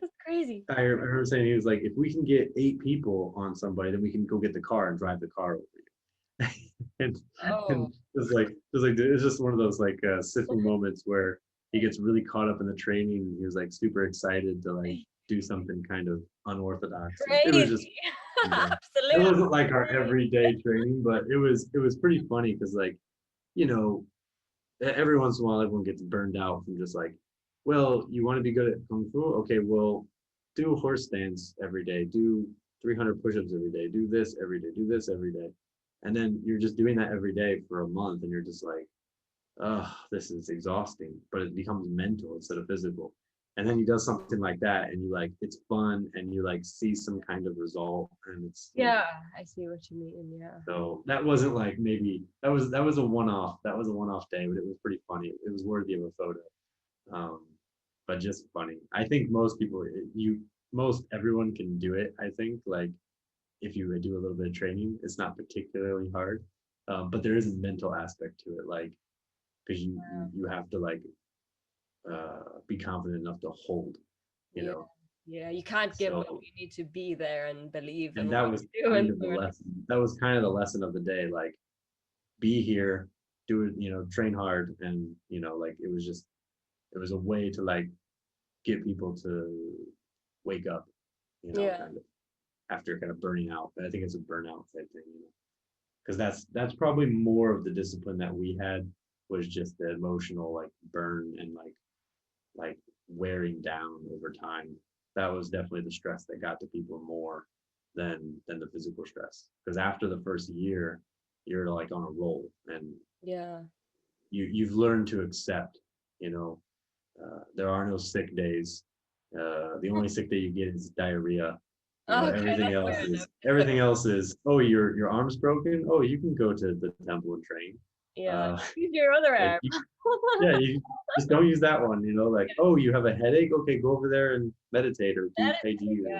that's crazy. I remember saying he was like, if we can get 8 people on somebody, then we can go get the car and drive the car over you. and it's just one of those like Sifu moments where he gets really caught up in the training. And he was like super excited to like do something kind of unorthodox. It was just it Absolutely. wasn't like our everyday training, but it was pretty funny because like every once in a while everyone gets burned out from just like, well, you want to be good at kung fu, okay, well, do a horse stance every day, do 300 push-ups every day, do this every day, do this every day, and then you're just doing that every day for a month, and you're just like, oh, this is exhausting. But it becomes mental instead of physical. And then he does something like that, and you like it's fun, and you like see some kind of result, and it's I see what you mean. Yeah. so that wasn't like maybe that was a one-off. That was a one-off day, but it was pretty funny. It was worthy of a photo. But just funny. I think most people, most everyone can do it. I think like if you do a little bit of training, it's not particularly hard. But there is a mental aspect to it, like because you have to like be confident enough to hold, you know. Yeah, you can't give up. So You need to be there and believe in and what that was you're kind doing. of the lesson. That was kind of the lesson of the day. Like be here, do it, train hard, and like it was a way to like get people to wake up, Yeah. kind of after kind of burning out. But I think it's a burnout type thing, because that's probably more of the discipline that we had was just the emotional like burn and like wearing down over time. That was definitely the stress that got to people more than the physical stress. Because after the first year, you're like on a roll, and Yeah. you've learned to accept, there are no sick days. The only sick day you get is diarrhea. Okay, Everything that's else fair is enough. oh, your arm's broken. Oh, you can go to the temple and train. Yeah. Use your other Like arm. you just don't use that one. Like, oh, you have a headache. Okay, go over there and meditate or do Tai Chi.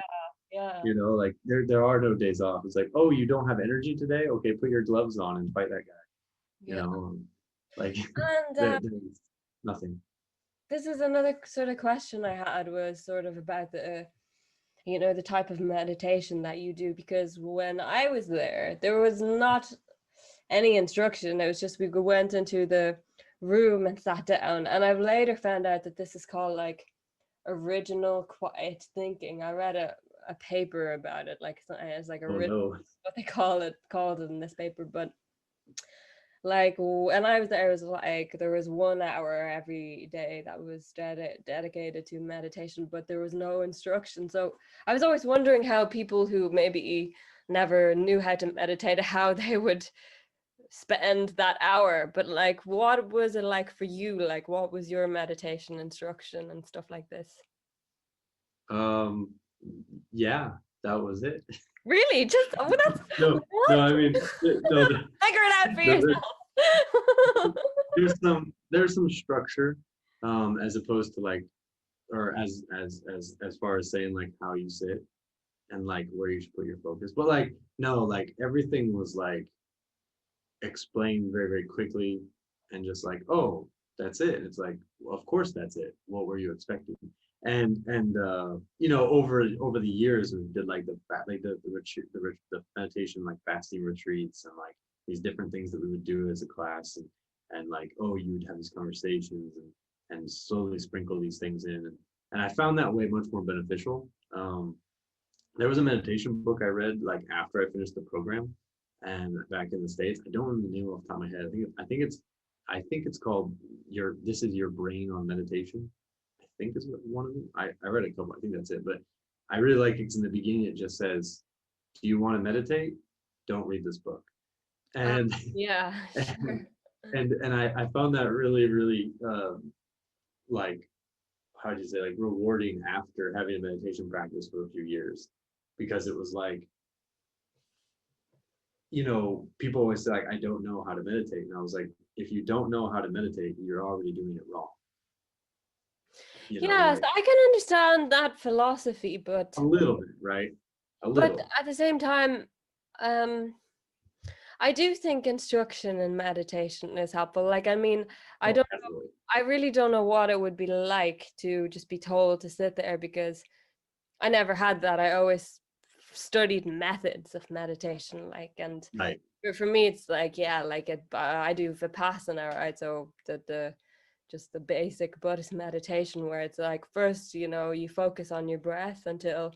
Yeah. Like there are no days off. It's like, oh, you don't have energy today. Okay, put your gloves on and fight that guy. Yeah. Like And there's nothing. this is another sort of question I had was sort of about the type of meditation that you do, because when I was there was not any instruction. It was just we went into the room and sat down, and I've later found out that this is called like original quiet thinking. I read a paper about it, like it's like Oh no. what they called it in this paper, but Like when I was there, it was like there was 1 hour every day that was dedicated to meditation, but there was no instruction. So I was always wondering how people who maybe never knew how to meditate, how they would spend that hour. But like, what was it like for you? Like, what was your meditation instruction and stuff like this? Yeah, that was it. Really? Just that's No, what? no, I mean, no, Figure it out for no, yourself. there's some structure, as opposed to like, or as far as saying like how you sit and like where you should put your focus. But like, no, like everything was like explained very, very quickly and just like, oh, that's it. It's like, well, of course that's it. What were you expecting? And you know, over the years we did like the meditation, like fasting retreats, and like these different things that we would do as a class, and like, oh, you would have these conversations and slowly sprinkle these things in, and I found that way much more beneficial. There was a meditation book I read like after I finished the program, and back in the States. I don't remember the name off the top of my head. I think it's called This Is Your Brain on Meditation. I think is what one of them. I read a couple. I think that's it. But I really like it because in the beginning it just says, "Do you want to meditate? Don't read this book." And Yeah, sure. and I found that really, really like, how do you say, like rewarding after having a meditation practice for a few years, because it was like, you know, people always say like, I don't know how to meditate. And I was like, if you don't know how to meditate, you're already doing it wrong. You know, Yes, like I can understand that philosophy, a little bit, right? A but little. at the same time, um, I do think instruction in meditation is helpful. Like, I mean, I Oh, don't definitely. I really don't know what it would be like to just be told to sit there, because I never had that. I always studied methods of meditation, like, and Right. for me, it's like, yeah, like I do Vipassana, right? So the just the basic Buddhist meditation, where it's like first, you know, you focus on your breath until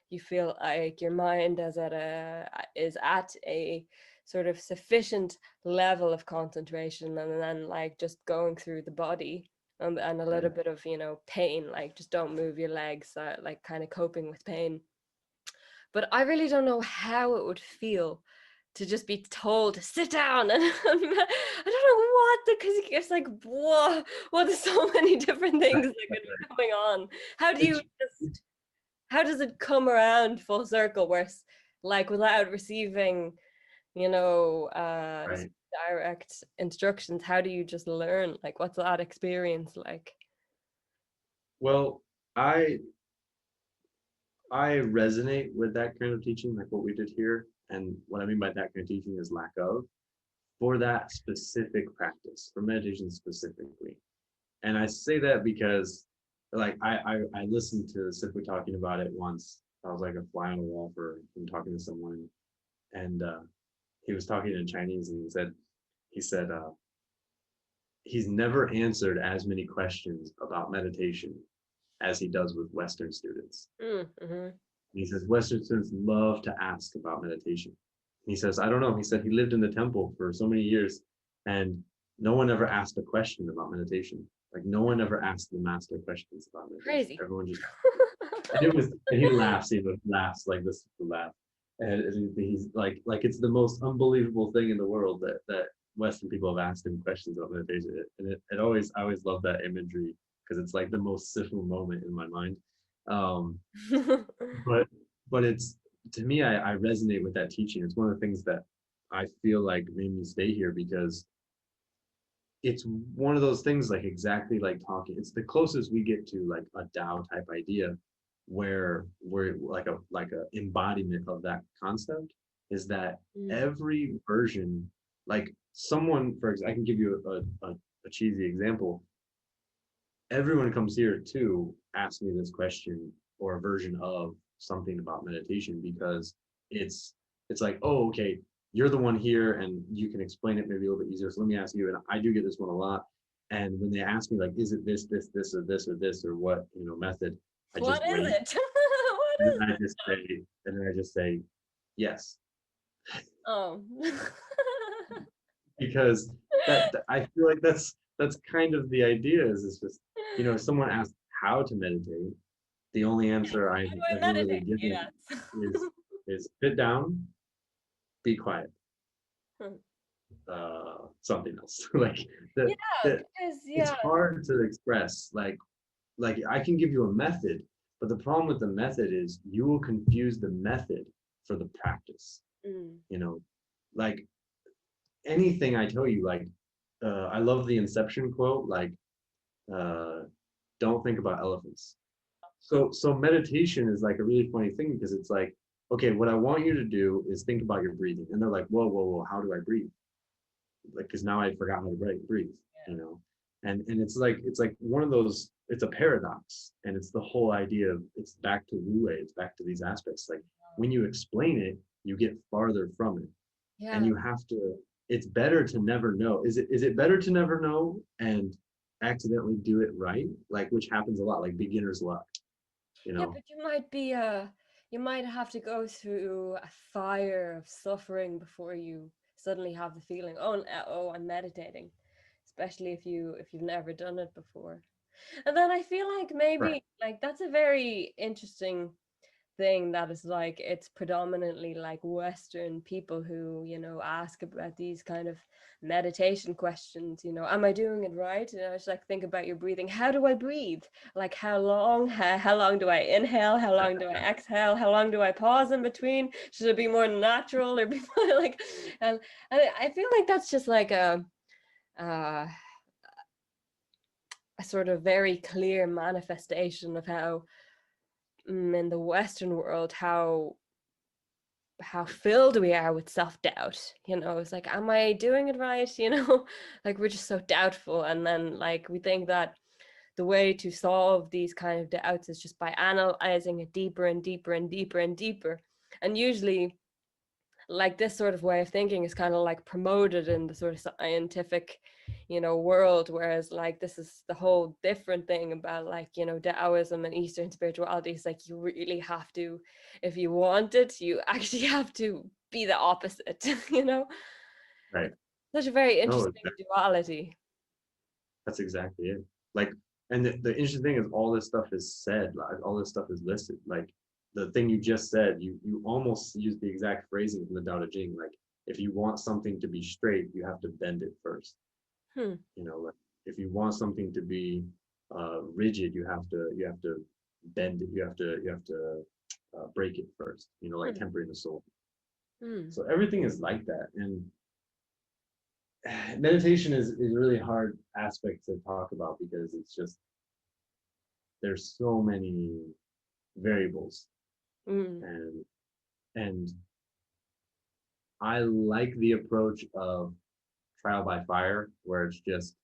you feel like your mind is at a sort of sufficient level of concentration, and then like just going through the body, and a little Right. bit of, you know, pain, like just don't move your legs, like kind of coping with pain. But I really don't know how it would feel to just be told to sit down, and I don't know what, because it's like, whoa, well, there's so many different things that could be going on. How do you It's, just, how does it come around full circle where like without receiving, you know, right. direct instructions, how do you just learn? Like, what's that experience like? Well, I I resonate with that kind of teaching, like what we did here. And what I mean by that kind of teaching is lack of, for that specific practice, for meditation specifically. And I say that because like I listened to Sifu talking about it once. I was like a fly on the wall from talking to someone, and he was talking in Chinese, and he said he's never answered as many questions about meditation as he does with Western students. Mm-hmm. He says Western students love to ask about meditation. He says, I don't know. He said he lived in the temple for so many years, and no one ever asked a question about meditation. Like no one ever asked the master questions about meditation. Crazy. Everyone just, and it was, and he laughs, laughs like this laugh. And he's like it's the most unbelievable thing in the world that Western people have asked him questions about meditation. And I always love that imagery, because it's like the most simple moment in my mind. Um, but it's, to me, I resonate with that teaching. It's one of the things that I feel like made me stay here, because it's one of those things, like exactly like talking, it's the closest we get to like a Tao type idea, where we're like a embodiment of that concept, is that Mm. every version, like someone, for example, I can give you a cheesy example. Everyone comes here to ask me this question or a version of something about meditation, because it's it's like, oh, okay, you're the one here and you can explain it maybe a little bit easier, so let me ask you. And I do get this one a lot. And when they ask me like, is it this or this or this or what, you know, method, I What just is wait. it? What is it? And then I just say yes. Oh. because I feel like that's kind of the idea. Is it's just, you know, if someone asks how to meditate, the only answer I've How do I ever really meditate? given Yes. is sit down, be quiet, Hmm. something else. Like the Yeah, the because it's yeah. hard to express. Like I can give you a method, but the problem with the method is you will confuse the method for the practice. Mm. You know, like anything I tell you, like I love the Inception quote, like uh, don't think about elephants. So meditation is like a really funny thing because it's like, okay, what I want you to do is think about your breathing, and they're like, whoa, whoa, whoa, how do I breathe? Like, because now I forgot how to breathe, you know. And it's like one of those, it's a paradox, and it's the whole idea of, it's back to Wu Wei, it's back to these aspects. Like when you explain it, you get farther from it, and Yeah. you have to, it's better to never know. Is it better to never know and accidentally do it right, like, which happens a lot, like beginner's luck, you Yeah, know. but you might have to go through a fire of suffering before you suddenly have the feeling, oh, I'm meditating, especially if you've never done it before. And then I feel like Right. maybe like that's a very interesting thing that is like it's predominantly like Western people who, ask about these kind of meditation questions, am I doing it right? It's like, think about your breathing. How do I breathe? Like how long? How long do I inhale? How long do I exhale? How long do I pause in between? Should it be more natural or be more like and I feel like that's just like uh, a sort of very clear manifestation of how in the Western world how filled we are with self-doubt. It's like, am I doing it right? Like we're just so doubtful, and then like we think that the way to solve these kind of doubts is just by analyzing it deeper and deeper and deeper and deeper. And usually like this sort of way of thinking is kind of like promoted in the sort of scientific world, whereas like this is the whole different thing about like Taoism and Eastern spirituality. Is like you really have to, if you want it, you actually have to be the opposite. Right. It's such a very No, interesting duality. that's exactly it. Like, and the interesting thing is all this stuff is said, like all this stuff is listed. Like the thing you just said, you almost use the exact phrasing from the Tao Te Ching. Like if you want something to be straight, you have to bend it first. Hmm. You know, like if you want something to be rigid, you have to bend it. You have to break it first. You know, like Hmm. tempering the soul. Hmm. So everything is like that, and meditation is a really hard aspect to talk about because it's just, there's so many variables, Hmm. and and I like the approach of trial by fire, where it's just,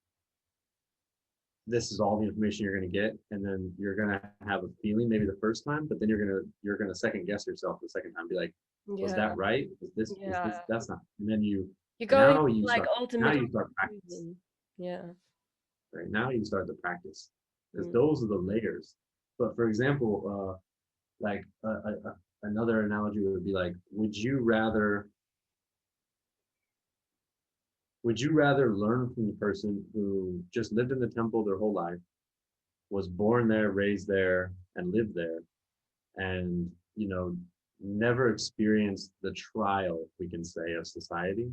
this is all the information you're going to get, and then you're going to have a feeling maybe the first time, but then you're going to second guess yourself the second time, be like, was Yeah. that right? Was this Yeah. that's not, and then You're going now you like start now ultimate you start practice. conclusion. Yeah. Right now you start the practice, because Mm. those are the layers. But for example, like another analogy would be like, would you rather learn from the person who just lived in the temple their whole life, was born there, raised there, and lived there, and never experienced the trial, we can say, of society,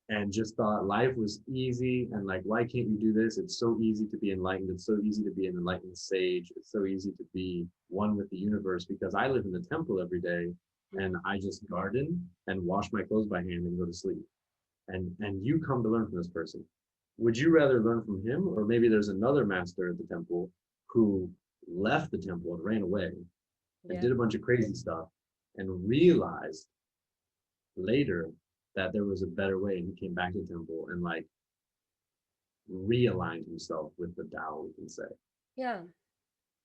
and just thought life was easy, and like, why can't you do this? It's so easy to be enlightened. It's so easy to be an enlightened sage. It's so easy to be one with the universe because I live in the temple every day, and Mm. I just garden and wash my clothes by hand and go to sleep. And you come to learn from this person. Would you rather learn from him, or maybe there's another master at the temple who left the temple and ran away and Yeah. did a bunch of crazy stuff and realized later that there was a better way, and he came back to the temple and like realigned himself with the Tao, we can say. Yeah.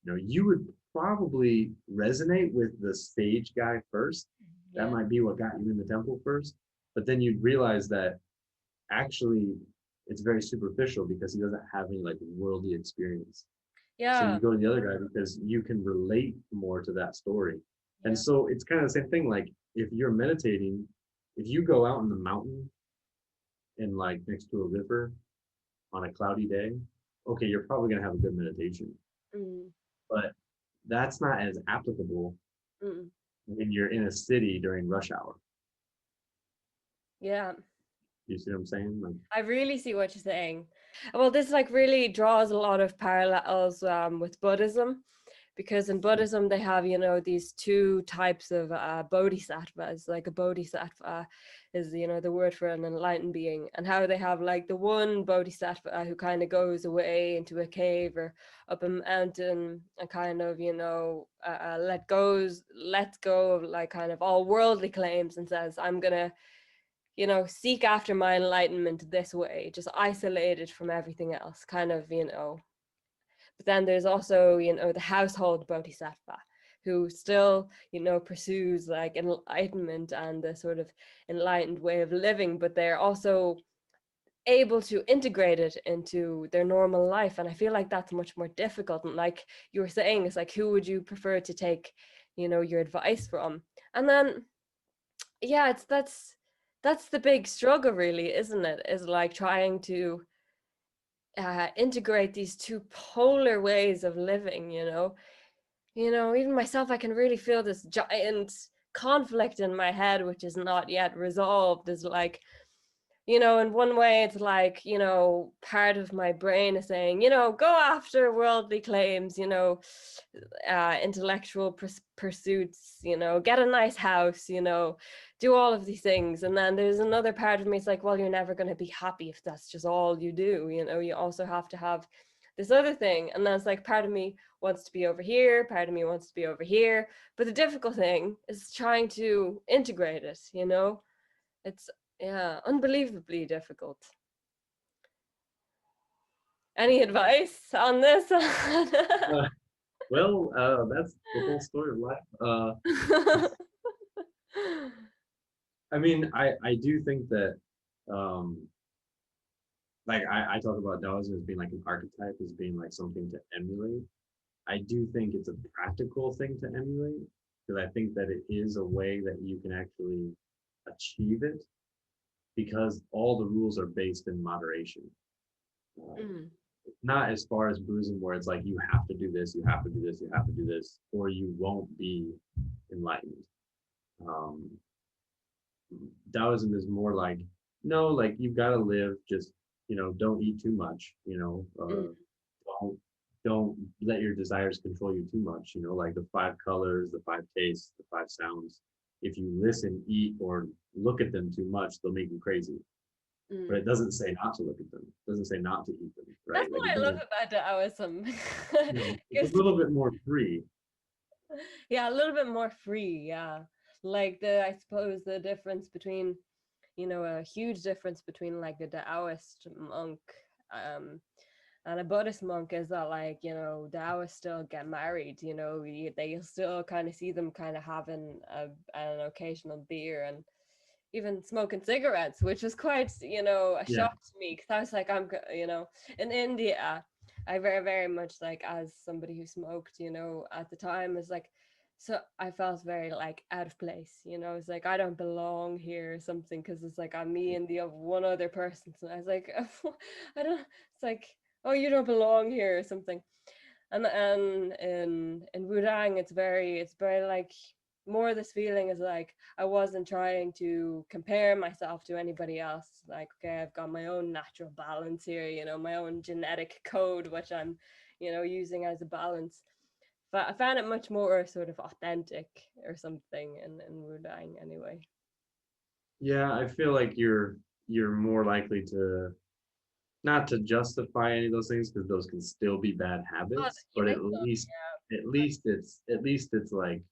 You would probably resonate with the sage guy first. That Yeah. might be what got you in the temple first, but then you'd realize that actually it's very superficial because he doesn't have any like worldly experience. So Yeah. you go to the other guy because you can relate more to that story. And Yeah. so it's kind of the same thing. Like if you're meditating, if you go out in the mountain in like next to a river on a cloudy day, okay, you're probably gonna have a good meditation. Mm, But that's not as applicable mm. when you're in a city during rush hour. Yeah, You see what I'm saying? Like, I really see what you're saying. Well, this like really draws a lot of parallels with Buddhism, because in Buddhism they have, you know, these two types of bodhisattvas. Like a bodhisattva is, you know, the word for an enlightened being, and how they have like the one bodhisattva who kind of goes away into a cave or up a mountain and kind of, you know, lets go of like kind of all worldly claims and says, I'm gonna, you know, seek after my enlightenment this way, just isolated from everything else, kind of, you know. But then there's also, you know, the household bodhisattva who still, you know, pursues like enlightenment and the sort of enlightened way of living, but they're also able to integrate it into their normal life. And I feel like that's much more difficult. And like you were saying, it's like, who would you prefer to take, you know, your advice from? And then, yeah, that's the big struggle, really, isn't it? Is like trying to integrate these two polar ways of living, you know. You know, even myself, I can really feel this giant conflict in my head which is not yet resolved. Is like, you know, in one way it's like, you know, part of my brain is saying, you know, go after worldly claims, you know, intellectual pursuits, you know, get a nice house, you know, do all of these things. And then there's another part of me, it's like, well, you're never going to be happy if that's just all you do, you know. You also have to have this other thing. And then it's like, part of me wants to be over here, part of me wants to be over here, but the difficult thing is trying to integrate it, you know. It's, yeah, unbelievably difficult. Any advice on this? uh, well, that's the whole story of life. I mean, I do think that, um, like I talk about Taoism as being like an archetype, as being like something to emulate. I do think it's a practical thing to emulate, because I think that it is a way that you can actually achieve it, because all the rules are based in moderation. Mm, Not as far as Buddhism, where it's like you have to do this, you have to do this, you have to do this, or you won't be enlightened. Um, Taoism is more like, no, like you've got to live, just, don't eat too much, mm, don't let your desires control you too much, like the five colors, the five tastes, the five sounds. If you listen, eat, or look at them too much, they'll make you crazy. But mm. it doesn't say not to look at them. It doesn't say not to eat them, That's right? Like what it I love doesn't, about Taoism. it's a little bit more free. Yeah, a little bit more free. Yeah, like the, I suppose the difference between, you know, a huge difference between like a Taoist monk um and a Buddhist monk is that, like, you know, Taoists still get married, you know, they still kind of see them kind of having an occasional beer and even smoking cigarettes, which was quite, you know, a Yeah. shock to me, because I was like, you know, in India, I very, very much, like, as somebody who smoked, you know, at the time, is like, so I felt very like out of place, you know. It's like I don't belong here or something, because it's like I'm me and the one other person. So I was like, I don't. It's like, oh, you don't belong here or something. And in Wudang, it's very like more this feeling is like I wasn't trying to compare myself to anybody else. Like, okay, I've got my own natural balance here, you know, my own genetic code, which I'm, you know, using as a balance. But I found it much more sort of authentic or something in Wudang anyway. Yeah, I feel like you're more likely to not to justify any of those things, because those can still be bad Oh, habits, you but think at so? least at least it's like,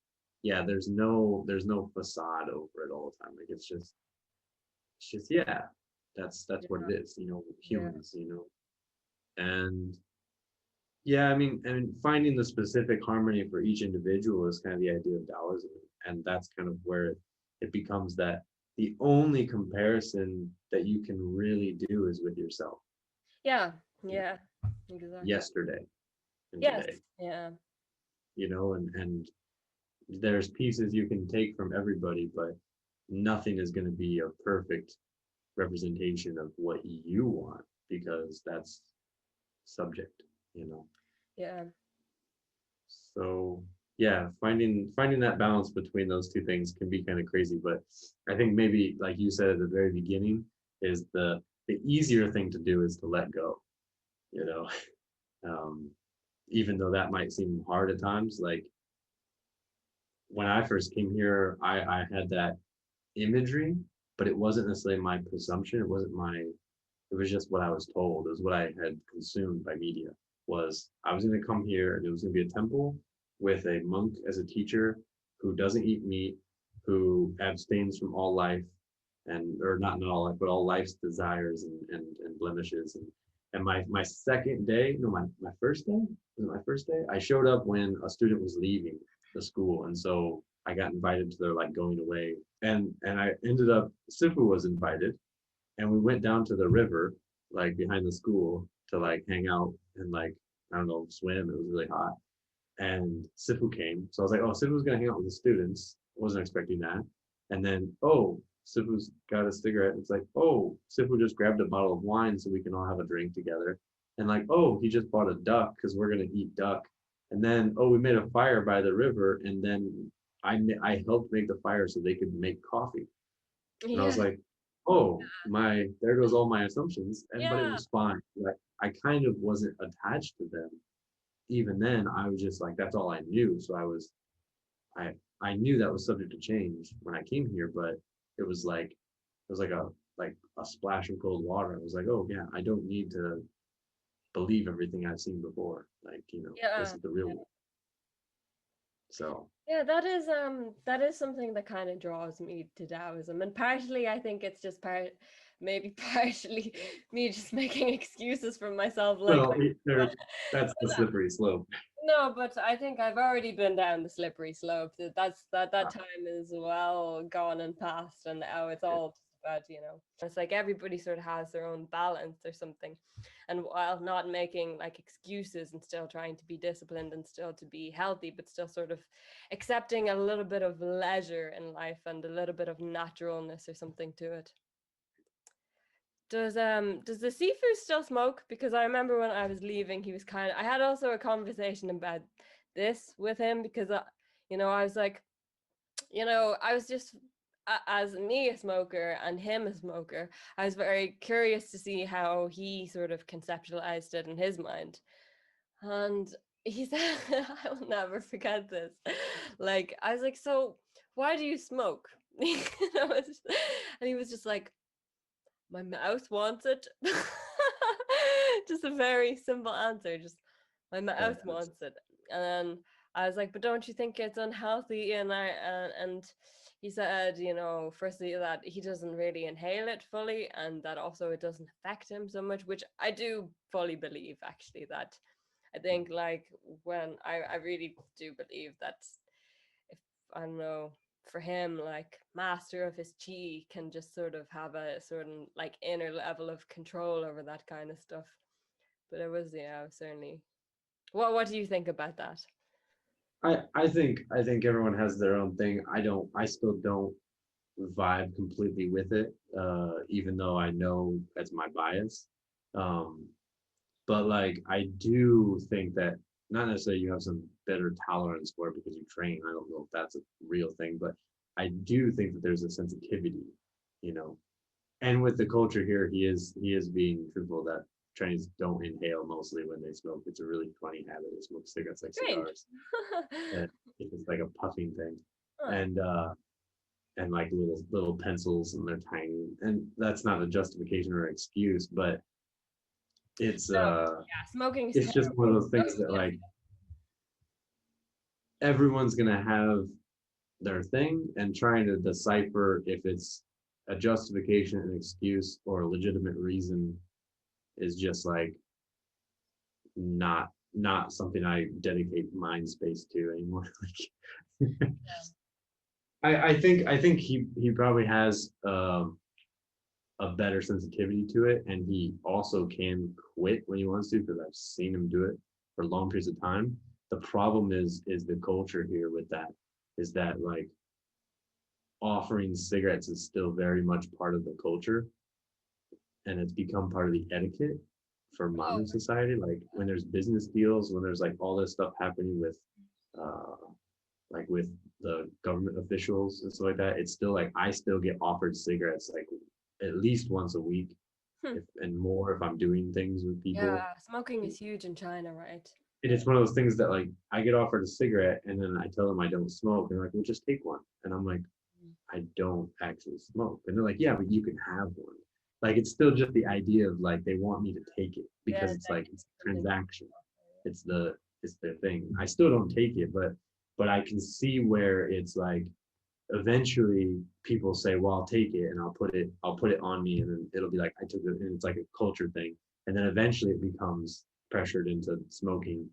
yeah, there's no facade over it all the time. Like it's just yeah, that's what it is, Yeah. humans, and yeah, I mean finding the specific harmony for each individual is kind of the idea of Taoism, and that's kind of where it becomes that the only comparison that you can really do is with yourself. Yeah. Yeah. Exactly. Yesterday and Yes. today, Yeah. and there's pieces you can take from everybody, but nothing is going to be a perfect representation of what you want, because that's subject, you know. Yeah. So yeah, finding that balance between those two things can be kind of crazy, but I think maybe like you said at the very beginning, is the easier thing to do is to let go, you know. um, Even though that might seem hard at times, like when I first came here, I had that imagery, but it wasn't necessarily my presumption. It was just what I was told. It was what I had consumed by media. Was I was going to come here and it was going to be a temple with a monk as a teacher who doesn't eat meat, who abstains from all life, or not all life, but all life's desires and blemishes. And my second day, no, my first day, was it my first day? I showed up when a student was leaving the school. And so I got invited to their like going away. And I ended up, Sifu was invited, and we went down to the river, like behind the school, to like hang out and like, I don't know, swim. It was really hot. And Sifu came. So I was like, oh, Sifu's gonna hang out with the students. Wasn't expecting that. And then, oh, Sifu's got a cigarette. It's like, oh, Sifu just grabbed a bottle of wine so we can all have a drink together. And like, oh, he just bought a duck because we're gonna eat duck. And then, oh, we made a fire by the river, and then I helped make the fire so they could make coffee. And I was Yeah. like, oh, there goes all my assumptions. But it Yeah. was fine. Like I kind of wasn't attached to them. Even then, I was just like, that's all I knew. So I knew that was subject to change when I came here, but it was like a splash of cold water. I was like, oh yeah, I don't need to believe everything I've seen before. Like, this Yeah. is the real world. So Yeah, that is something that kind of draws me to Taoism. And partially I think it's just maybe partially me just making excuses for myself, like well, that's the slippery slope. no, but I think I've already been down the slippery slope. That time is well gone and past, and now it's all just about, it's like everybody sort of has their own balance or something. And while not making like excuses and still trying to be disciplined and still to be healthy, but still sort of accepting a little bit of leisure in life and a little bit of naturalness or something to it. Does the Sifu still smoke? Because I remember when I was leaving, he was I had also a conversation about this with him, because I was like, I was just as me a smoker and him a smoker, I was very curious to see how he sort of conceptualized it in his mind. And he said, I will never forget this. Like, I was like, so why do you smoke? And he was just like, my mouth wants it. Just a very simple answer. Just my mouth wants it. And then I was like, but don't you think it's unhealthy? And he said, firstly that he doesn't really inhale it fully, and that also it doesn't affect him so much, which I do fully believe, actually. That I think, like, when I really do believe that if, I don't know, for him, like, master of his chi can just sort of have a certain like inner level of control over that kind of stuff. But it was, certainly. What do you think about that? I think everyone has their own thing. I still don't vibe completely with it, even though I know that's my bias. Um, but like I do think that not necessarily you have some better tolerance for it because you train. I don't know if that's a real thing, but I do think that there's a sensitivity, you know. And with the culture here, he is being truthful that Chinese don't inhale mostly when they smoke. It's a really funny habit. They smoke cigarettes like Strange. cigars. And it's like a puffing thing. Huh. And like little pencils, and they're tiny. And that's not a justification or excuse, but it's Smoking is it's just one of those things that like everyone's gonna have their thing, and trying to decipher if it's a justification, an excuse, or a legitimate reason is just like not something I dedicate mind space to anymore. Like, I think he probably has a better sensitivity to it, and he also can quit when he wants to, because I've seen him do it for long periods of time. The problem is the culture here with that, is that like offering cigarettes is still very much part of the culture. and it's become part of the etiquette for Oh, modern society. Like when there's business deals, when there's like all this stuff happening with uh like with the government officials and stuff like that, it's still like I still get offered cigarettes like at least once a week, hmm. if and more if I'm doing things with people. Yeah, smoking is huge in China, right? And it's one of those things that like I get offered a cigarette and then I tell them I don't smoke. They're like, well, just take one. And I'm like, I don't actually smoke. And they're like, yeah, but you can have one. Like it's still just the idea of like they want me to take it Yeah, because it's like it's a transaction. It's the thing. I still don't take it, but I can see where it's like eventually people say, well, I'll take it and I'll put it on me and then it'll be like I took it, and it's like a culture thing. And then eventually it becomes pressured into smoking,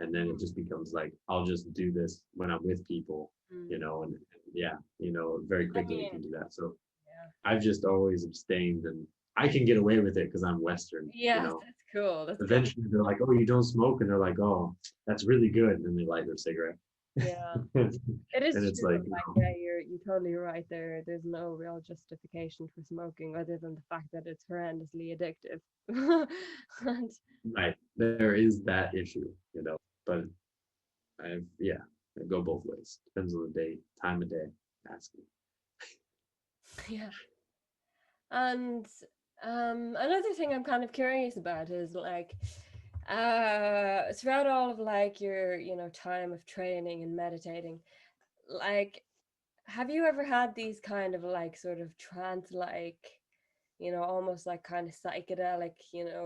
and then it just becomes like I'll just do this when I'm with people, you know, and yeah, you know, very I quickly it mean, can do that. So yeah. I've just always abstained, and I can get away with it because I'm Western, you yeah, know. That's cool. That's cool. Eventually they're like, oh, you don't smoke, and they're like, oh, that's really good, and then they light their cigarette. Yeah. And It is it's true. like, Like, yeah, you're totally right there. There's no real justification for smoking other than the fact that it's horrendously addictive. And right, there is that issue, you know, but yeah, I go both ways. Depends on the day, time of day, asking. yeah. And another thing I'm kind of curious about is like throughout all of like your, time of training and meditating, like have you ever had these kind of like sort of trance like, almost like kind of psychedelic,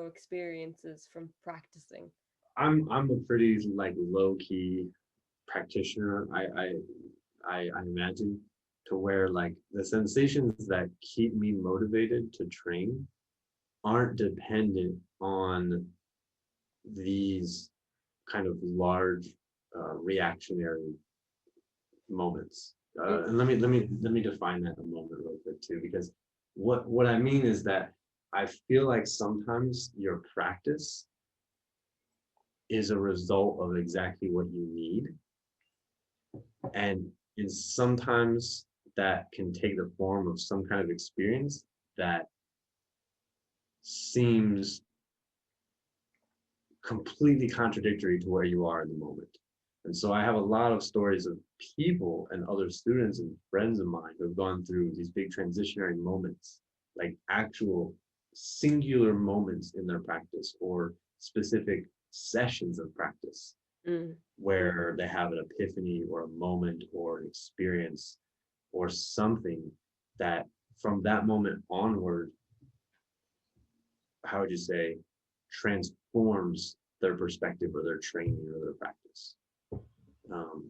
experiences from practicing? I'm a pretty like low key practitioner. I imagine, to where like the sensations that keep me motivated to train aren't dependent on these kind of large reactionary moments. And let me define that a moment real quick too, because what I mean is that I feel like sometimes your practice is a result of exactly what you need, and sometimes that can take the form of some kind of experience that seems completely contradictory to where you are in the moment. And so I have a lot of stories of people and other students and friends of mine who have gone through these big transitionary moments, like actual singular moments in their practice or specific sessions of practice Mm. where they have an epiphany or a moment or an experience or something that from that moment onward, how would you say, transforms their perspective or their training or their practice. Um,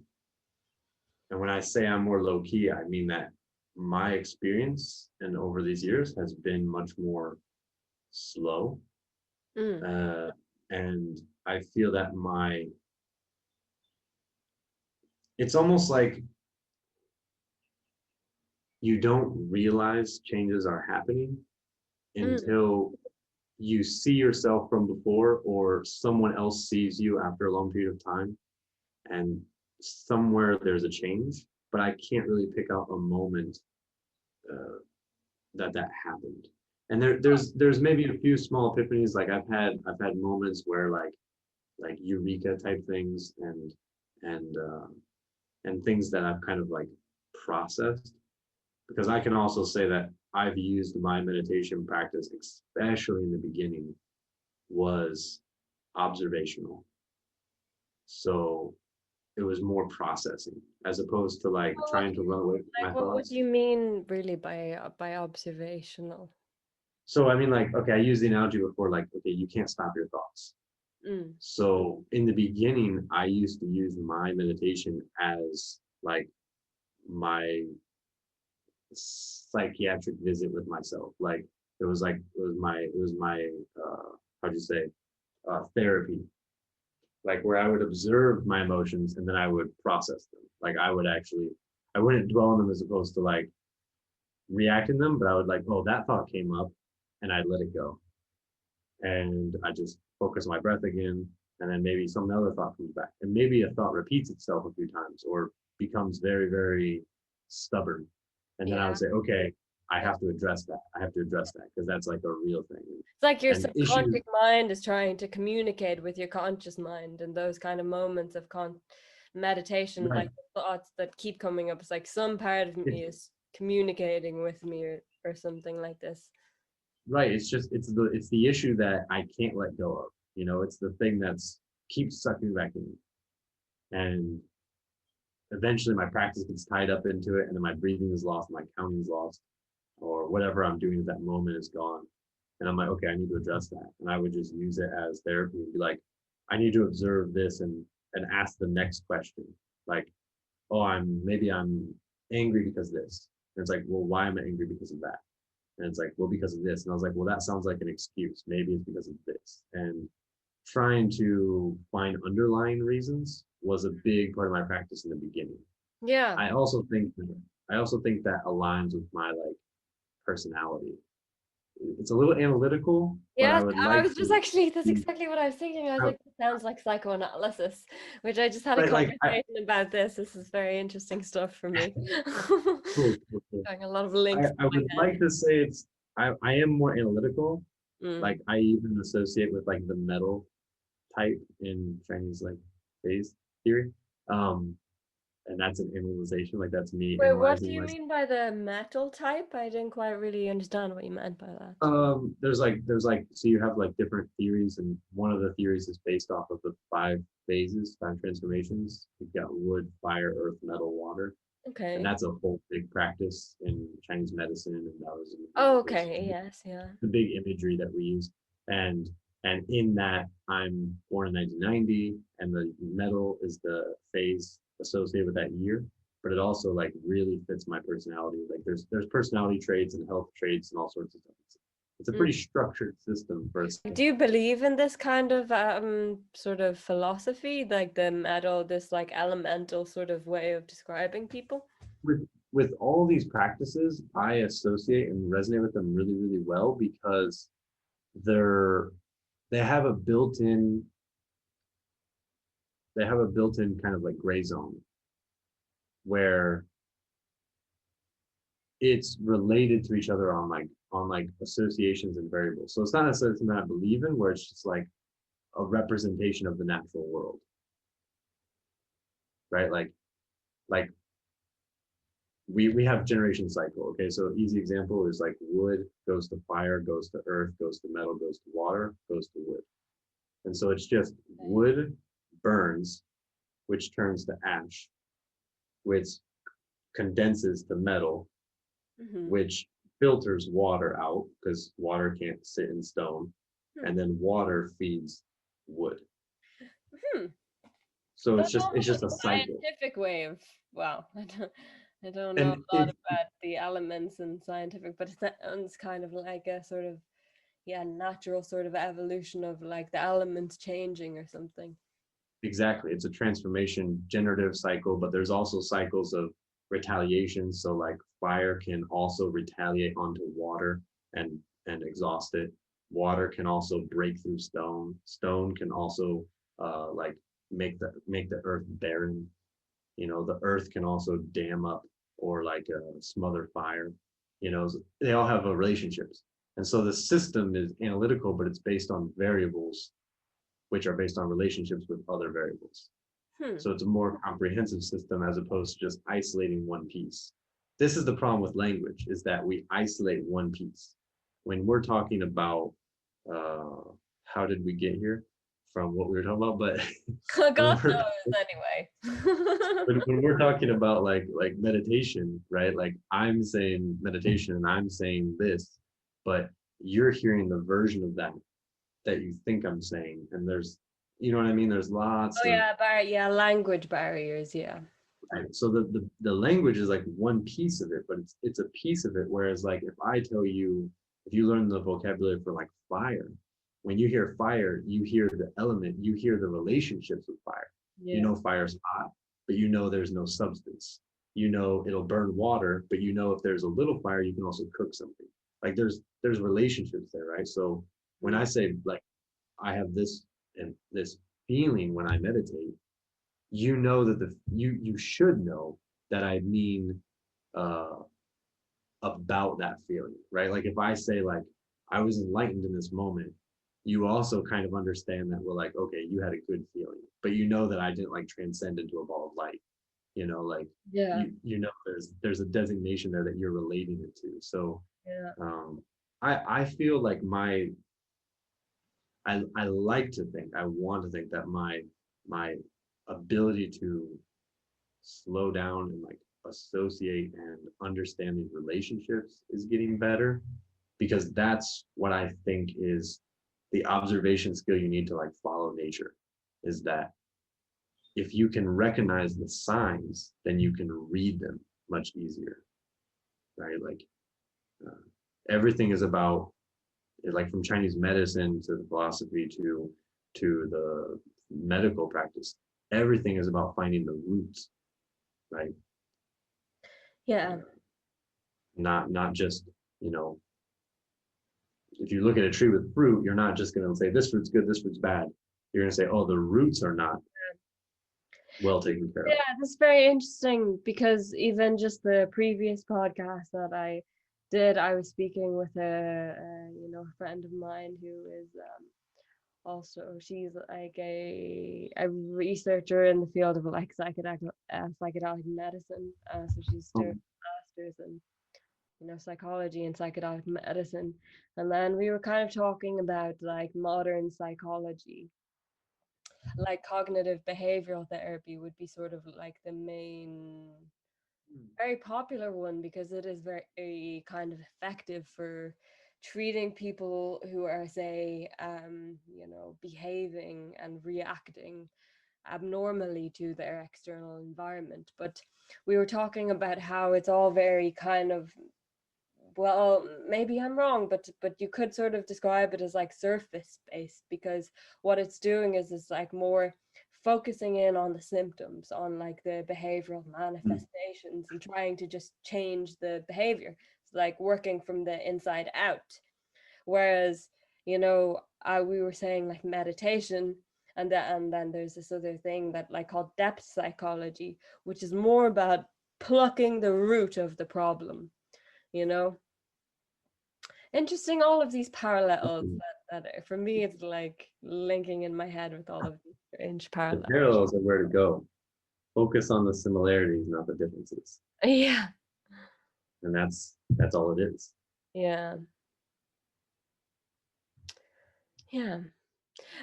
and when I say I'm more low key, I mean that my experience and over these years has been much more slow. Mm. And I feel that it's almost like you don't realize changes are happening Mm. until you see yourself from before or someone else sees you after a long period of time, and somewhere there's a change, but I can't really pick out a moment uh, that happened. And there's maybe a few small epiphanies. Like I've had moments where like eureka type things and things that I've kind of like processed, because I can also say that I've used my meditation practice, especially in the beginning, was observational. So it was more processing as opposed to like Well, trying to run away from like my what do thoughts. you mean really by observational? So I mean, like, okay, I used the analogy before, like, okay, you can't stop your thoughts. Mm. So in the beginning, I used to use my meditation as like my psychiatric visit with myself. Like it was my how do you say, therapy, like where I would observe my emotions and then I would process them. Like I wouldn't dwell on them as opposed to like react in them, but I would like, oh, that thought came up and I'd let it go. And I just focus on my breath again. And then maybe some other thought comes back. And maybe a thought repeats itself a few times or becomes very, very stubborn. And then I Yeah. would say, okay, I have to address that. I have to address that because that's like a real thing. It's like your And the issue, subconscious mind is trying to communicate with your conscious mind, and those kind of moments of meditation, right? like the thoughts that keep coming up. It's like some part of me is communicating with me, or something like this. Right. It's the issue that I can't let go of. You know, it's the thing that's keeps sucking back in. And eventually my practice gets tied up into it, and then my breathing is lost, my counting is lost, or whatever I'm doing at that moment is gone. And I'm like, okay, I need to address that. And I would just use it as therapy and be like, I need to observe this and ask the next question. Like, oh, maybe I'm angry because of this. And it's like, well, why am I angry because of that? And it's like, well, because of this. And I was like, well, that sounds like an excuse. Maybe it's because of this. And trying to find underlying reasons was a big part of my practice in the beginning. Yeah. I also think that aligns with my like personality. It's a little analytical, but Yes, I would I like was just to. actually, that's exactly what I was thinking. I was I, like, it sounds like psychoanalysis, which I just had a right, like, conversation about this. This is very interesting stuff for me. cool, cool, cool. Doing a lot of links in I my would head. like to say I am more analytical. Mm. Like I even associate with like the metal type in Chinese like phase theory. And that's an analyzation, like that's me Wait, what do analyzing you myself. mean by the metal type? I didn't quite really understand what you meant by that. There's like so you have like different theories, and one of the theories is based off of the five transformations. You've got wood, fire, earth, metal, water. And Okay. that's a whole big practice in Chinese medicine and Taoism. Oh, okay. Yes, yeah. The big imagery that we use. And in that, I'm born in 1990, and the metal is the phase associated with that year. But it also like really fits my personality. Like there's personality traits and health traits and all sorts of things. It's a pretty structured system for us. Do you believe in this kind of sort of philosophy, like the metal, this like elemental sort of way of describing people? With all these practices, I associate and resonate with them really, really well because they're they have a built-in kind of like gray zone where it's related to each other on like associations and variables. So it's not necessarily something I believe in, where it's just like a representation of the natural world, right? Like we have generation cycle. Okay, so easy example is like wood goes to fire, goes to earth, goes to metal, goes to water, goes to wood. And so it's just wood burns, which turns to ash, which condenses to metal, which filters water out because water can't sit in stone, and then water feeds wood. So That's it's almost just a a cycle. scientific way of, wow, I don't know And a lot about the elements and scientific, but it sounds kind of like a sort of, yeah, natural sort of evolution of like the elements changing or something. exactly, it's a transformation generative cycle, but there's also cycles of retaliation. So like fire can also retaliate onto water and exhaust it. Water can also break through stone. Stone can also like make the earth barren. You know, the earth can also dam up or like smother fire. You know, they all have relationships. And so the system is analytical, but it's based on variables, which are based on relationships with other variables. So it's a more comprehensive system as opposed to just isolating one piece. This is the problem with language, is that we isolate one piece. When we're talking about, how did we get here from what we were talking about? But God knows anyway. when we're talking about like meditation, right? Like I'm saying meditation and I'm saying this, but you're hearing the version of that you think I'm saying, and there's, you know what I mean? There's lots Oh of yeah, language barriers, yeah. right. So the language is like one piece of it, but it's a piece of it. Whereas like if I tell you, if you learn the vocabulary for like fire, when you hear fire, you hear the element, you hear the relationships with fire. You know fire's hot, but you know there's no substance. You know it'll burn water, but you know if there's a little fire, you can also cook something. Like there's relationships there, right? So when I say like I have this and this feeling when I meditate, you know that you should know that I mean uh about that feeling, right? Like if I say like I was enlightened in this moment, you also kind of understand that we're like, okay, you had a good feeling, but you know that I didn't like transcend into a ball of light, like Yeah. you know there's a designation there that you're relating it to. So Yeah. I feel like I like to think, I want to think that my ability to slow down and like associate and understand these relationships is getting better, because that's what I think is the observation skill you need to like follow nature, is that if you can recognize the signs, then you can read them much easier, right? Like uh, everything is about, like from Chinese medicine to the philosophy to the medical practice, everything is about finding the roots, right? Yeah. Not just, you know, if you look at a tree with fruit, you're not just going to say this fruit's good, this fruit's bad. You're going to say, oh, the roots are not well taken care of. Yeah, that's very interesting because even just the previous podcast that I did, I was speaking with a friend of mine who is also, she's like a researcher in the field of like psychedelic medicine. So she's doing Oh, masters in psychology and psychedelic medicine, and then we were kind of talking about like modern psychology, like cognitive behavioral therapy would be sort of like the main very popular one because it is very kind of effective for treating people who are, say, behaving and reacting abnormally to their external environment. But we were talking about how it's all very kind of, well, maybe I'm wrong, but you could sort of describe it as like surface based, because what it's doing is it's like more focusing in on the symptoms, on like the behavioral manifestations, and trying to just change the behavior. It's like working from the inside out. Whereas, we were saying like meditation, and then there's this other thing that like called depth psychology, which is more about plucking the root of the problem, you know interesting, all of these parallels that for me it's like linking in my head with all of these strange the parallels. parallels are where to go. Focus on the similarities, not the differences. Yeah. And that's all it is. Yeah. Yeah.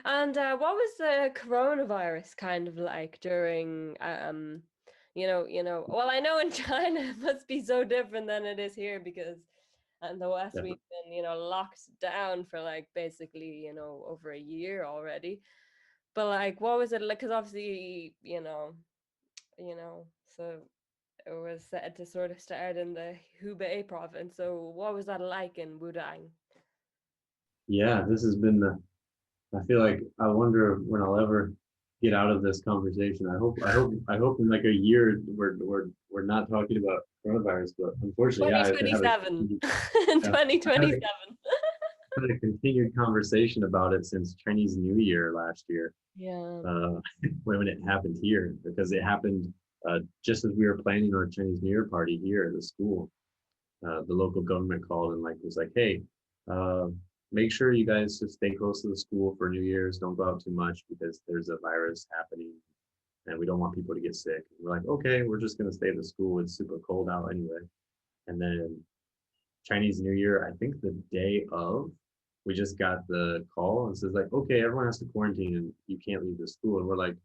And what was the coronavirus kind of like during well, I know in China it must be so different than it is here, because in the West Definitely. we've been locked down for like basically over a year already. But like, what was it like? Because obviously, so it was said to sort of start in the Hubei province. So what was that like in Wudang? Yeah, this has been I feel like I wonder when I'll ever get out of this conversation. I hope in like a year we're not talking about coronavirus, but unfortunately, yeah, I've had 2027. uh, I've had 2027. a continued conversation about it since Chinese New Year last year, Yeah. when it happened here, because it happened just as we were planning our Chinese New Year party here at the school. The local government called and like was like, hey, uh, make sure you guys just stay close to the school for New Year's. Don't go out too much because there's a virus happening and we don't want people to get sick. And we're like, okay, we're just gonna stay at the school. It's super cold out anyway. And then Chinese New Year, I think the day of, we just got the call and says like, okay, everyone has to quarantine and you can't leave the school. And we're like,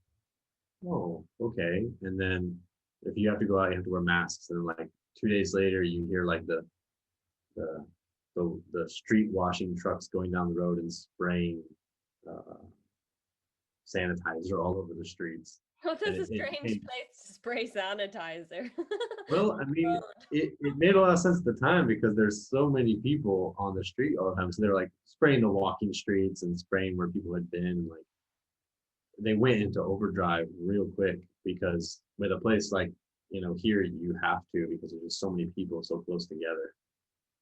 oh, okay. And then if you have to go out, you have to wear masks. And then like 2 days later, you hear like the the street washing trucks going down the road and spraying uh, sanitizer all over the streets. Well, And that's a strange place to spray sanitizer. well, I mean, it made a lot of sense at the time because there's so many people on the street all the time. So they're like spraying the walking streets and spraying where people had been. And like they went into overdrive real quick because with a place like, here you have to, because there's just so many people so close together.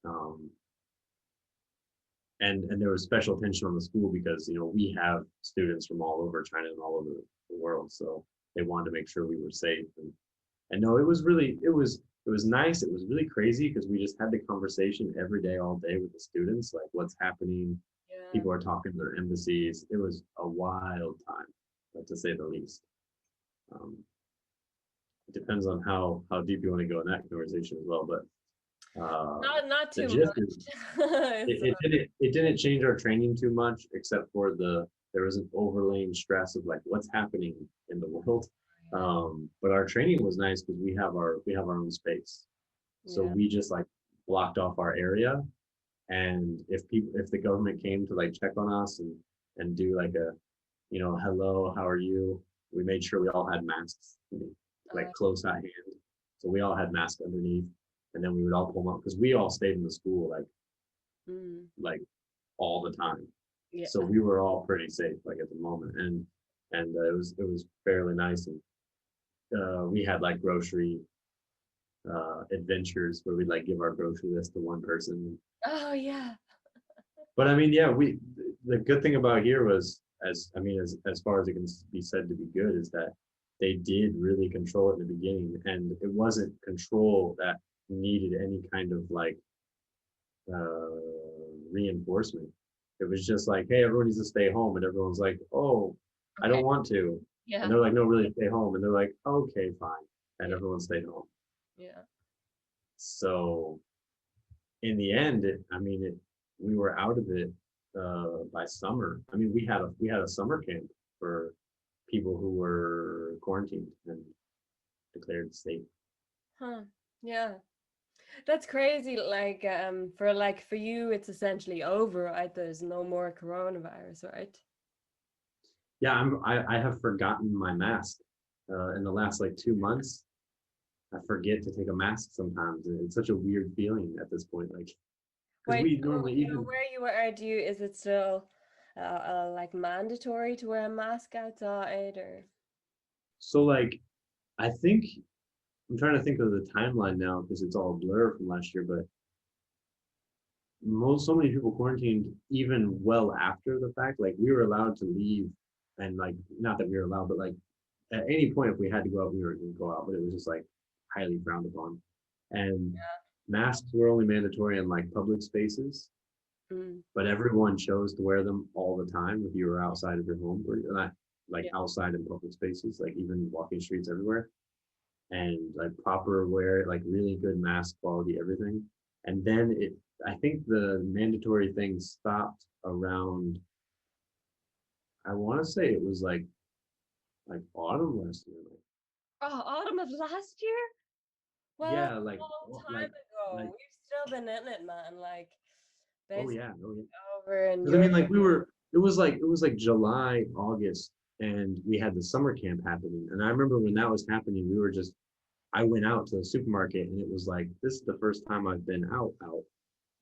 Um, and there was special attention on the school because we have students from all over China and all over the world, so they wanted to make sure we were safe. And no, it was it was nice. It was really crazy because we just had the conversation every day, all day with the students, like what's happening. Yeah. People are talking to their embassies. It was a wild time, to say the least. It depends on how deep you want to go in that conversation as well, but Not the too gist much. is it didn't change our training too much, except for there was an overlaying stress of like what's happening in the world. But our training was nice because we have our own space, so Yeah. we just like blocked off our area, and if the government came to like check on us and do like a hello, how are you, we made sure we all had masks, like close at hand, so we all had masks underneath, and then we would all pull them up because we all stayed in the school like all the time. Yeah. So we were all pretty safe like at the moment, and it was fairly nice. And we had like grocery adventures where we'd like give our grocery list to one person. Oh yeah. But I mean, yeah, the good thing about here was, as far as it can be said to be good, is that they did really control it in the beginning, and it wasn't control that needed any kind of like reinforcement. It was just like, hey, everyone needs to stay home, and everyone's like, oh, I don't want to, Yeah. and they're like, no, really, stay home, and they're like, okay, fine, and Yeah. everyone stayed home. Yeah. So in the end, we were out of it by summer. I mean, we had a summer camp for people who were quarantined and declared safe. Huh. Yeah. That's crazy. Like, for you, it's essentially over, right? There's no more coronavirus, right? Yeah, I have forgotten my mask in the last like 2 months. I forget to take a mask sometimes. And it's such a weird feeling at this point, like because Wait, we normally even where you are, is it still like mandatory to wear a mask outside or? so like I think I'm trying to think of the timeline now because it's all a blur from last year, but so many people quarantined even well after the fact. Like we were allowed to leave, and like not that we were allowed, but like at any point if we had to go out, we were going to go out, but it was just like highly frowned upon. And masks were only mandatory in like public spaces, Mm. but everyone chose to wear them all the time if you were outside of your home, or not like outside in public spaces, like even walking streets everywhere, and like proper wear, like really good mask quality, everything. And then I think the mandatory thing stopped around, I want to say it was like autumn last year. Oh, autumn of last year? Well, Yeah, a like long time like ago. like We've still been in it, man. Like, oh basically yeah, oh yeah. over in Because I Europe. mean, like it was like July, August, and we had the summer camp happening. And I remember when that was happening, I went out to the supermarket, and it was like, this is the first time I've been out,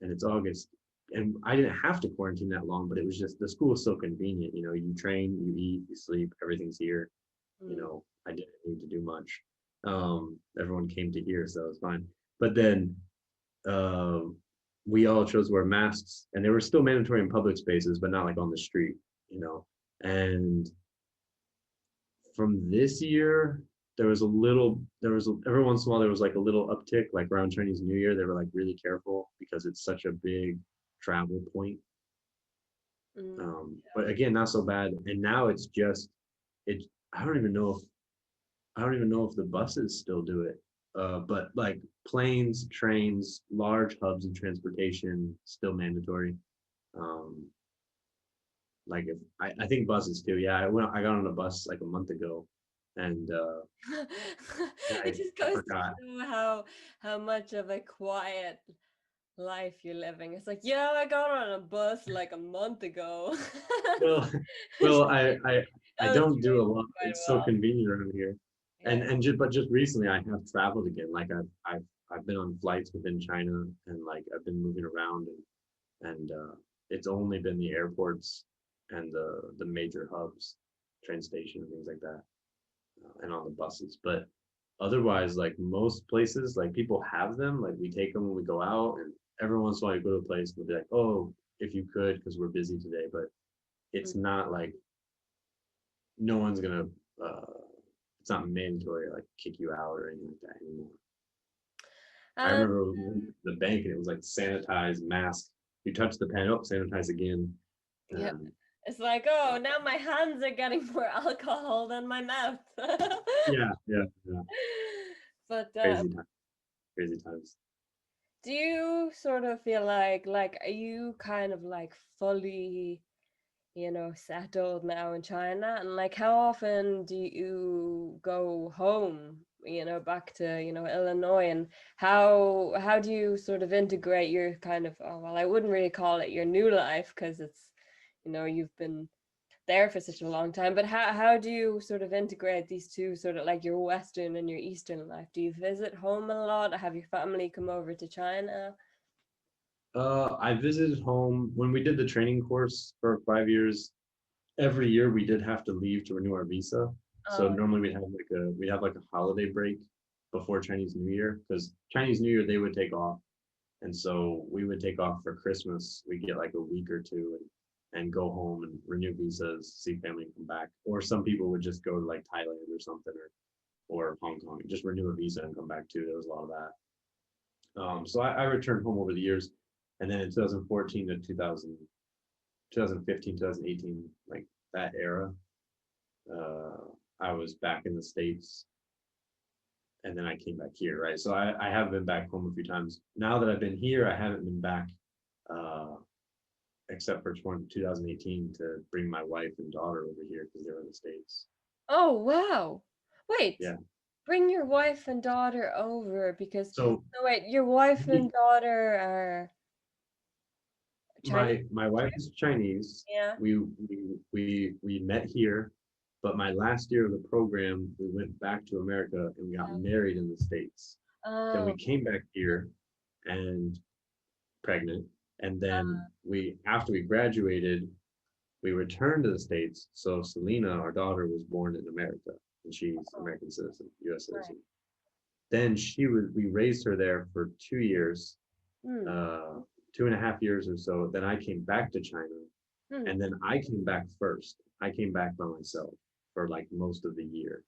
and it's August. And I didn't have to quarantine that long, but it was just the school is so convenient. You know, you train, you eat, you sleep, everything's here. You know, I didn't need to do much. Everyone came to here, so it was fine. But then uh, we all chose to wear masks, and they were still mandatory in public spaces, but not like on the street, you know. And from this year, every once in a while there was like a little uptick, like around Chinese New Year. They were like really careful because it's such a big travel point. But again, not so bad. And now it's just it. I don't even know if the buses still do it. But like planes, trains, large hubs of transportation still mandatory. Um, like if I think buses too. Yeah, I got on a bus like a month ago, and It just I goes to forgot. show how much of a quiet life you're living. It's like, yeah, I got on a bus like a month ago. Well, It's well, like, I don't do a illustrates lot. quite It's so well. convenient around here, Yeah. and just recently I have traveled again. Like I've been on flights within China, and like I've been moving around, and it's only been the airports and the major hubs, train station and things like that, and on the buses. But otherwise, like most places, like people have them. Like we take them when we go out, and every once in a while you go to a place and they'll be like, oh, if you could, because we're busy today. But it's not like no one's uh it's not mandatory to like kick you out or anything like that anymore. I And remember we went to the bank and it was like sanitize, mask. You touch the pen, oh, sanitize again. yeah, Um, it's like, oh, now my hands are getting more alcohol than my mouth. yeah, yeah, yeah. But Crazy time, crazy times. do you sort of feel like are you kind of like fully, settled now in China? And like how often do you go home, back to, Illinois? And how do you sort of integrate your kind of, oh well, I wouldn't really call it your new life because it's, you've been there for such a long time, but how do you sort of integrate these two, sort of like your Western and your Eastern life? Do you visit home a lot? Have your family come over to China? I visited home when we did the training course for 5 years. Every year we did have to leave to renew our visa. So Oh, normally we'd have like a holiday break before Chinese New Year, because Chinese New Year they would take off. And so we would take off for Christmas. We get like a week or two and go home and renew visas, see family and come back. Or some people would just go to like Thailand or something, or Hong Kong, just renew a visa and come back too. There was a lot of that. So I returned home over the years. And then in 2014 to 2015, 2018, like that era, uh, I was back in the States, and then I came back here, right? So I have been back home a few times. Now that I've been here, I haven't been back, uh, except for 2018 to bring my wife and daughter over here because they're in the States. oh, wow. Wait, Yeah. bring your wife and daughter over because, So no, wait, your wife and daughter are Chinese? my wife is Chinese. Yeah. We met here, but my last year of the program, we went back to America and we got married in the States. Then we Oh, came back here and pregnant. And then after we graduated, we returned to the States. So Selena, our daughter, was born in America and she's American citizen, US right. citizen. Then we raised her there for 2 years, Hmm. 2.5 years or so. Then I came back to China, Hmm. and then I came back first. I came back by myself for like most of the year.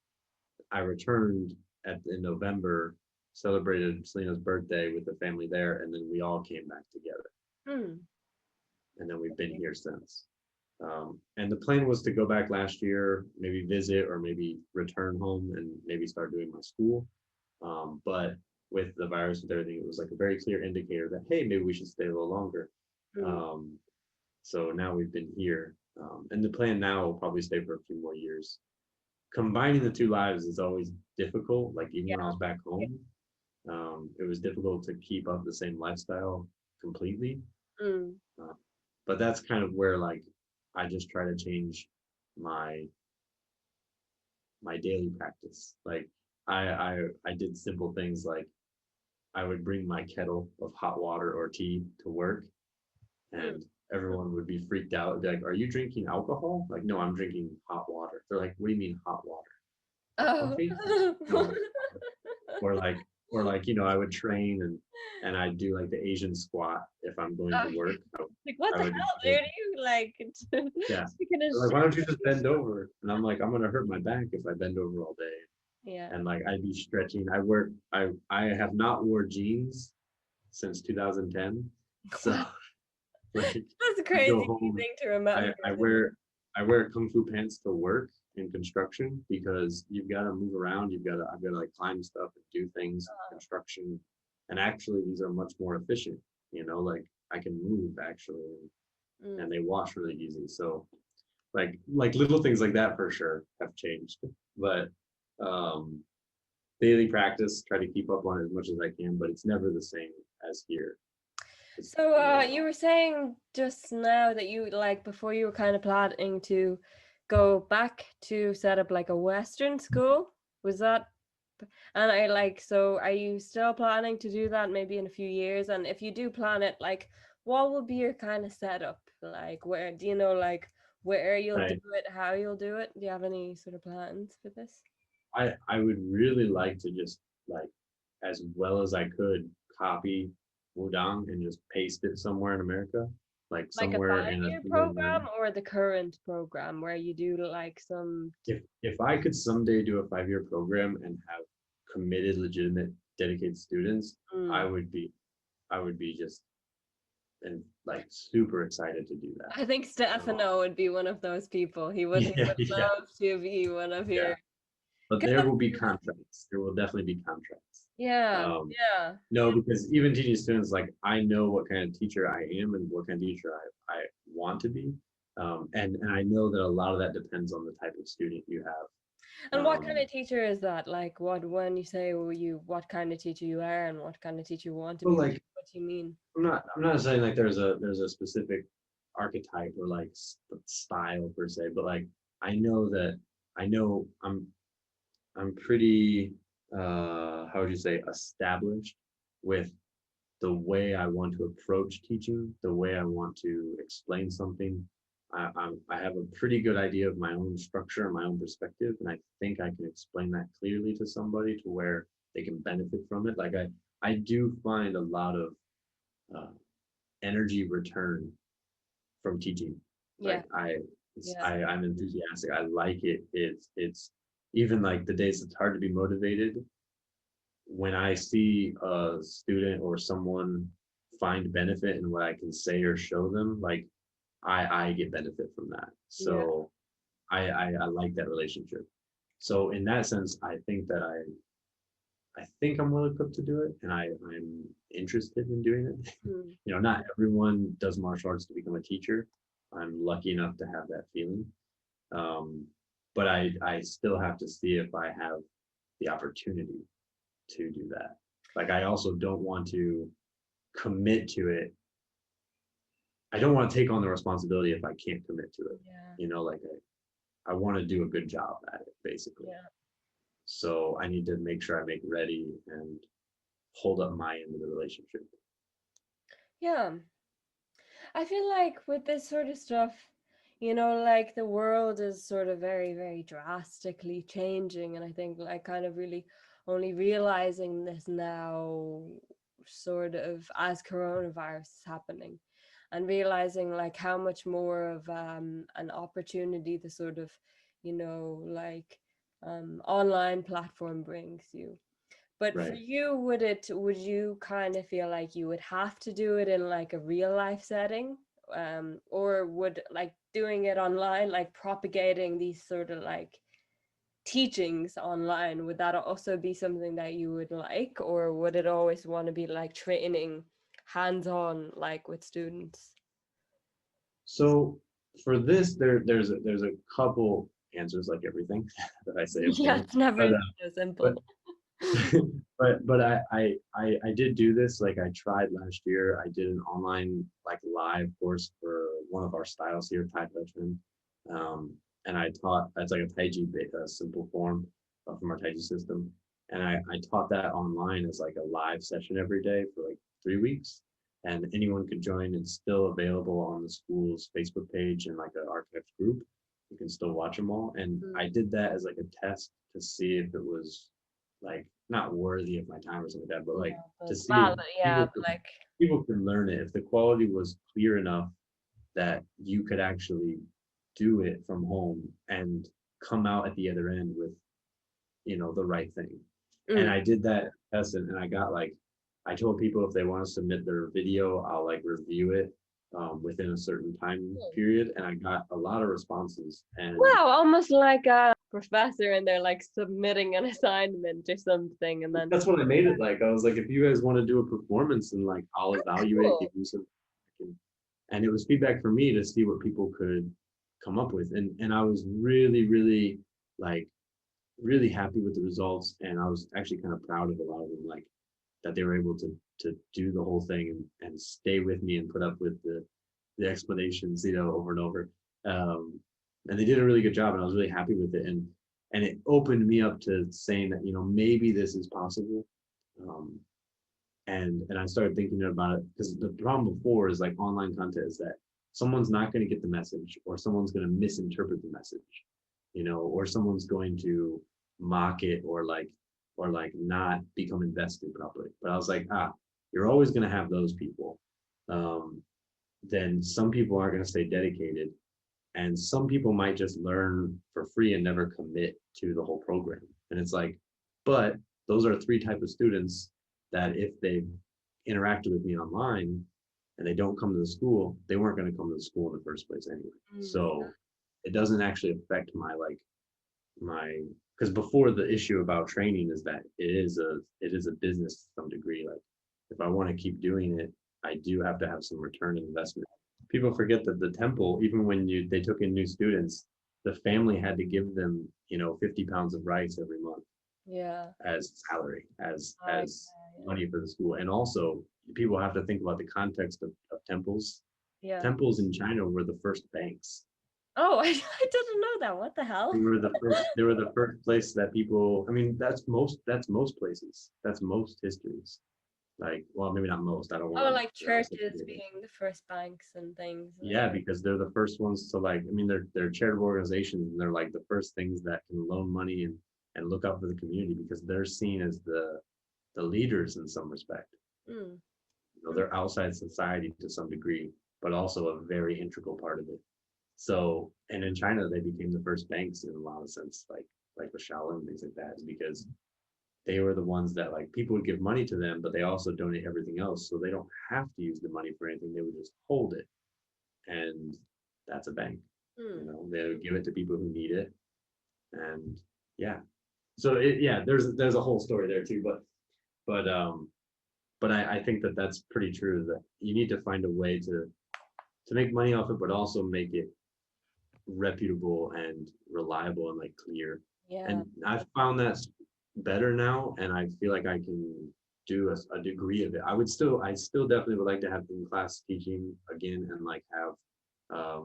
I returned in November, celebrated Selena's birthday with the family there, and then we all came back together. Hmm. And then we've been here since. And the plan was to go back last year, maybe visit or maybe return home and maybe start doing my school. But with the virus and everything, it was like a very clear indicator that, hey, maybe we should stay a little longer. Hmm. So now we've been here. And the plan now will probably stay for a few more years. Combining the two lives is always difficult. Like even when I was back home, it was difficult to keep up the same lifestyle completely. Hmm. Uh, but that's kind of where like I just try to change my daily practice. Like I did simple things like I would bring my kettle of hot water or tea to work, and everyone would be freaked out. They're like, "Are you drinking alcohol?" Like, "No, I'm drinking hot water." They're like, "What do you mean hot water? Hot Oh. coffee?" No. Or like I would train and I'd do like the Asian squat if I'm going to Oh, work. like what I the would, hell, dude? You like yeah. speaking of They're like, shit. why don't you just bend over? And I'm like, I'm gonna hurt my back if I bend over all day. Yeah. And like I'd be stretching. I have not wore jeans since 2010. So like That's a I go crazy home, thing to remember. I wear kung fu pants to work in construction because you've got to move around. I've got to like climb stuff and do things in construction. And actually these are much more efficient, like I can move actually, and they wash really easy. So like little things like that for sure have changed. But um daily practice, try to keep up on it as much as I can, but it's never the same as here. So you were saying just now that you like before you were kind of planning to go back to set up like a Western school. Was that? And I like, so are you still planning to do that maybe in a few years? And if you do plan it, like what will be your kind of setup? Like where do you know like where you'll do Right. it, how you'll do it? Do you have any sort of plans for this? I would really like to just like as well as I could copy Wudang and just paste it somewhere in America, like Like a somewhere in a 5-year field where program or the current program where you do like some if I could someday do a 5-year program and have committed legitimate dedicated students, I Mm. would be just and like super excited to do that. I think Stefano would be one of those people. He Yeah, would yeah, love to be one of yeah. your. But 'Cause there will be contracts. There will definitely be contracts. yeah, Um, yeah, no, because even teaching students, like I know what kind of teacher I am and what kind of teacher I want to be. And I know that a lot of that depends on the type of student you have. And what kind of teacher is that? Like, what when you say what kind of teacher you are and what kind of teacher you want to But be? like What do you mean? I'm not saying like there's a specific archetype or like style per se, but like I know that I know I'm pretty how would you say established with the way I want to approach teaching, the way I want to explain something. I have a pretty good idea of my own structure and my own perspective, and I think I can explain that clearly to somebody to where they can benefit from it. Like I do find a lot of uh, energy return from teaching. Yeah, Like yeah, I'm enthusiastic. I like it. It's even like the days it's hard to be motivated. When I see a student or someone find benefit in what I can say or show them, like I get benefit from that. yeah, So I like that relationship. So in that sense, I think that I think I'm well equipped to do it, and I'm interested in doing it. mm, You know, not everyone does martial arts to become a teacher. I'm lucky enough to have that feeling. Um, but I still have to see if I have the opportunity to do that. Like I also don't want to commit to it. I don't want to take on the responsibility if I can't commit to it. yeah, You know, like I want to do a good job at it, basically. yeah, So I need to make sure I make ready and hold up my end of the relationship. yeah. I feel like with this sort of stuff, like the world is sort of very, very drastically changing. And I think like kind of really only realizing this now, sort of as coronavirus is happening, and realizing like how much more of an opportunity the sort of, like online platform brings you. But for Right. you, would you kind of feel like you would have to do it in like a real life setting? Or would like doing it online, like propagating these sort of like teachings online, would that also be something that you would like? Or would it always want to be like training hands-on, like with students? So for this, there's a couple answers like everything that I say, of Yeah, course. it's never But so simple. but but I did do this. Like I tried last year. I did an online like live course for one of our styles here, Tai Chi Chuan. And I taught it's like a Tai Chi simple form from our Tai Chi system. And I taught that online as like a live session every day for like 3 weeks. And anyone could join. It's still available on the school's Facebook page and like an archived group. You can still watch them all. And I did that as like a test to see if it was like not worthy of my time or something like that, but like to see if Valid, yeah, but like people can learn it, if the quality was clear enough that you could actually do it from home and come out at the other end with the right thing. And I did that test, and I got like I told people if they want to submit their video, I'll like review it within a certain time period, and I got a lot of responses. And wow, almost like a professor and they're like submitting an assignment or something, and then that's what I made it like. I was like, if you guys want to do a performance, then like I'll evaluate, give cool. you some, and it was feedback for me to see what people could come up with, and I was really like really happy with the results, and I was actually kind of proud of a lot of them, like that they were able to do the whole thing and stay with me and put up with the explanations, over and over. And they did a really good job, and I was really happy with it. And it opened me up to saying that, maybe this is possible. Um, and I started thinking about it because the problem before is like online content is that someone's not going to get the message, or someone's going to misinterpret the message, or someone's going to mock it, or like not become invested properly. But I was like, you're always going to have those people. Then some people are going to stay dedicated, and some people might just learn for free and never commit to the whole program. And it's like, but those are three types of students that if they interacted with me online and they don't come to the school, they weren't going to come to the school in the first place anyway. So it doesn't actually affect my because before the issue about training is that it is a business to some degree. Like if I want to keep doing it, I do have to have some return on investment. People forget that the temple, even when they took in new students, the family had to give them 50 pounds of rice every month as salary, as money for the school. And also people have to think about the context of temples. Temples in China were the first banks. Oh, I didn't know that. What the hell? They were the first place that people, I mean, that's most places. That's most histories. Like, well, maybe not most. I don't want. Oh, like churches being the first banks and things. Yeah, because they're the first ones to I mean, they're charitable organizations, and they're like the first things that can loan money and look out for the community because they're seen as the leaders in some respect. They're outside society to some degree, but also a very integral part of it. So, and in China, they became the first banks in a lot of sense, like with Shaolin, things like that, because they were the ones that people would give money to them, but they also donate everything else. So they don't have to use the money for anything. They would just hold it. And that's a bank. They would give it to people who need it. And yeah. So there's a whole story there too, but I think that's pretty true that you need to find a way to make money off it, but also make it reputable and reliable and clear. And I've found that better now, and I feel like I can do a degree of it. I still definitely would like to have in-class teaching again and have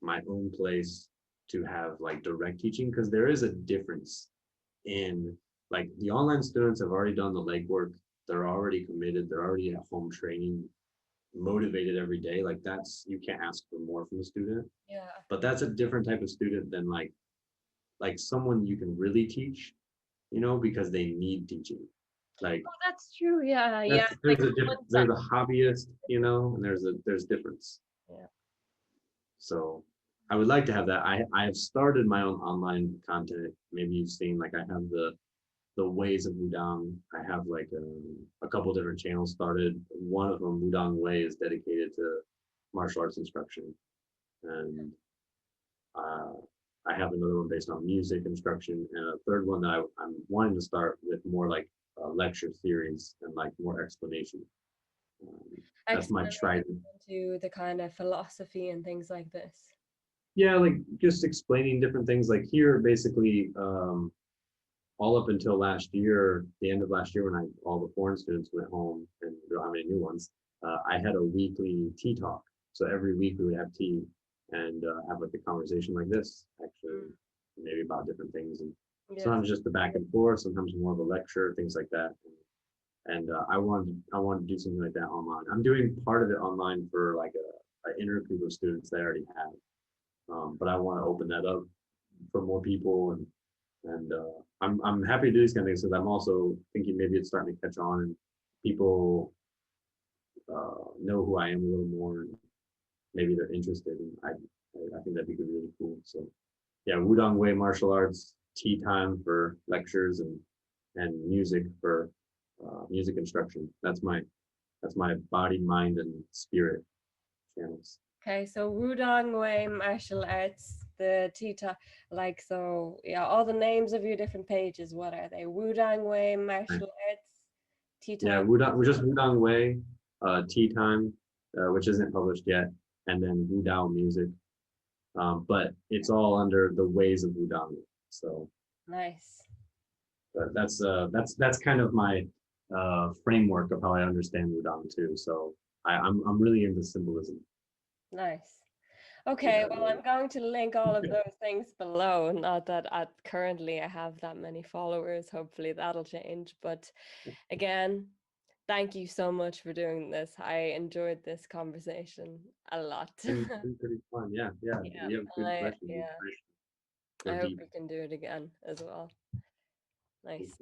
my own place to have direct teaching, because there is a difference in the online students have already done the legwork. They're already committed. They're already at home training, motivated every day. That's, you can't ask for more from a student. But that's a different type of student than someone you can really teach, because they need teaching. Oh, that's true. There's a hobbyist, and there's difference. So I would like to have that. I have started my own online content. Maybe you've seen I have the ways of Wudang. I have a couple different channels started. One of them, Wudang Way, is dedicated to martial arts instruction, and I have another one based on music instruction, and a third one that I'm wanting to start with more a lecture series and more explanation. That's my try to the kind of philosophy and things like this. Yeah, just explaining different things. Here, basically, all up until last year, the end of last year, when all the foreign students went home, and we don't have any new ones, I had a weekly tea talk. So every week we would have tea and have a conversation like this, actually, maybe about different things. And sometimes just the back and forth, sometimes more of a lecture, things like that. And I wanted to do something like that online. I'm doing part of it online for an inner group of students that I already have. But I want to open that up for more people, and I'm happy to do these kind of things, because I'm also thinking maybe it's starting to catch on and people know who I am a little more, and maybe they're interested, and I think that'd be really cool. So yeah, Wudang Way martial arts, tea time for lectures, and music for music instruction. That's my body, mind, and spirit channels. Okay, so Wudang Way martial arts, the Tita, all the names of your different pages, what are they? Wudang Way martial arts, Tita. Yeah, we're just Wudang Way, tea time, which isn't published yet, and then Wudao music. But it's all under the ways of Wudang. So nice. But that's kind of my framework of how I understand Wudang too. So I'm really into symbolism. Nice. Okay, well, I'm going to link all of those things below. Not that currently I have that many followers. Hopefully that'll change. But again, thank you so much for doing this. I enjoyed this conversation a lot. It's been pretty fun. Yeah. You have good questions. I hope we can do it again as well. Nice.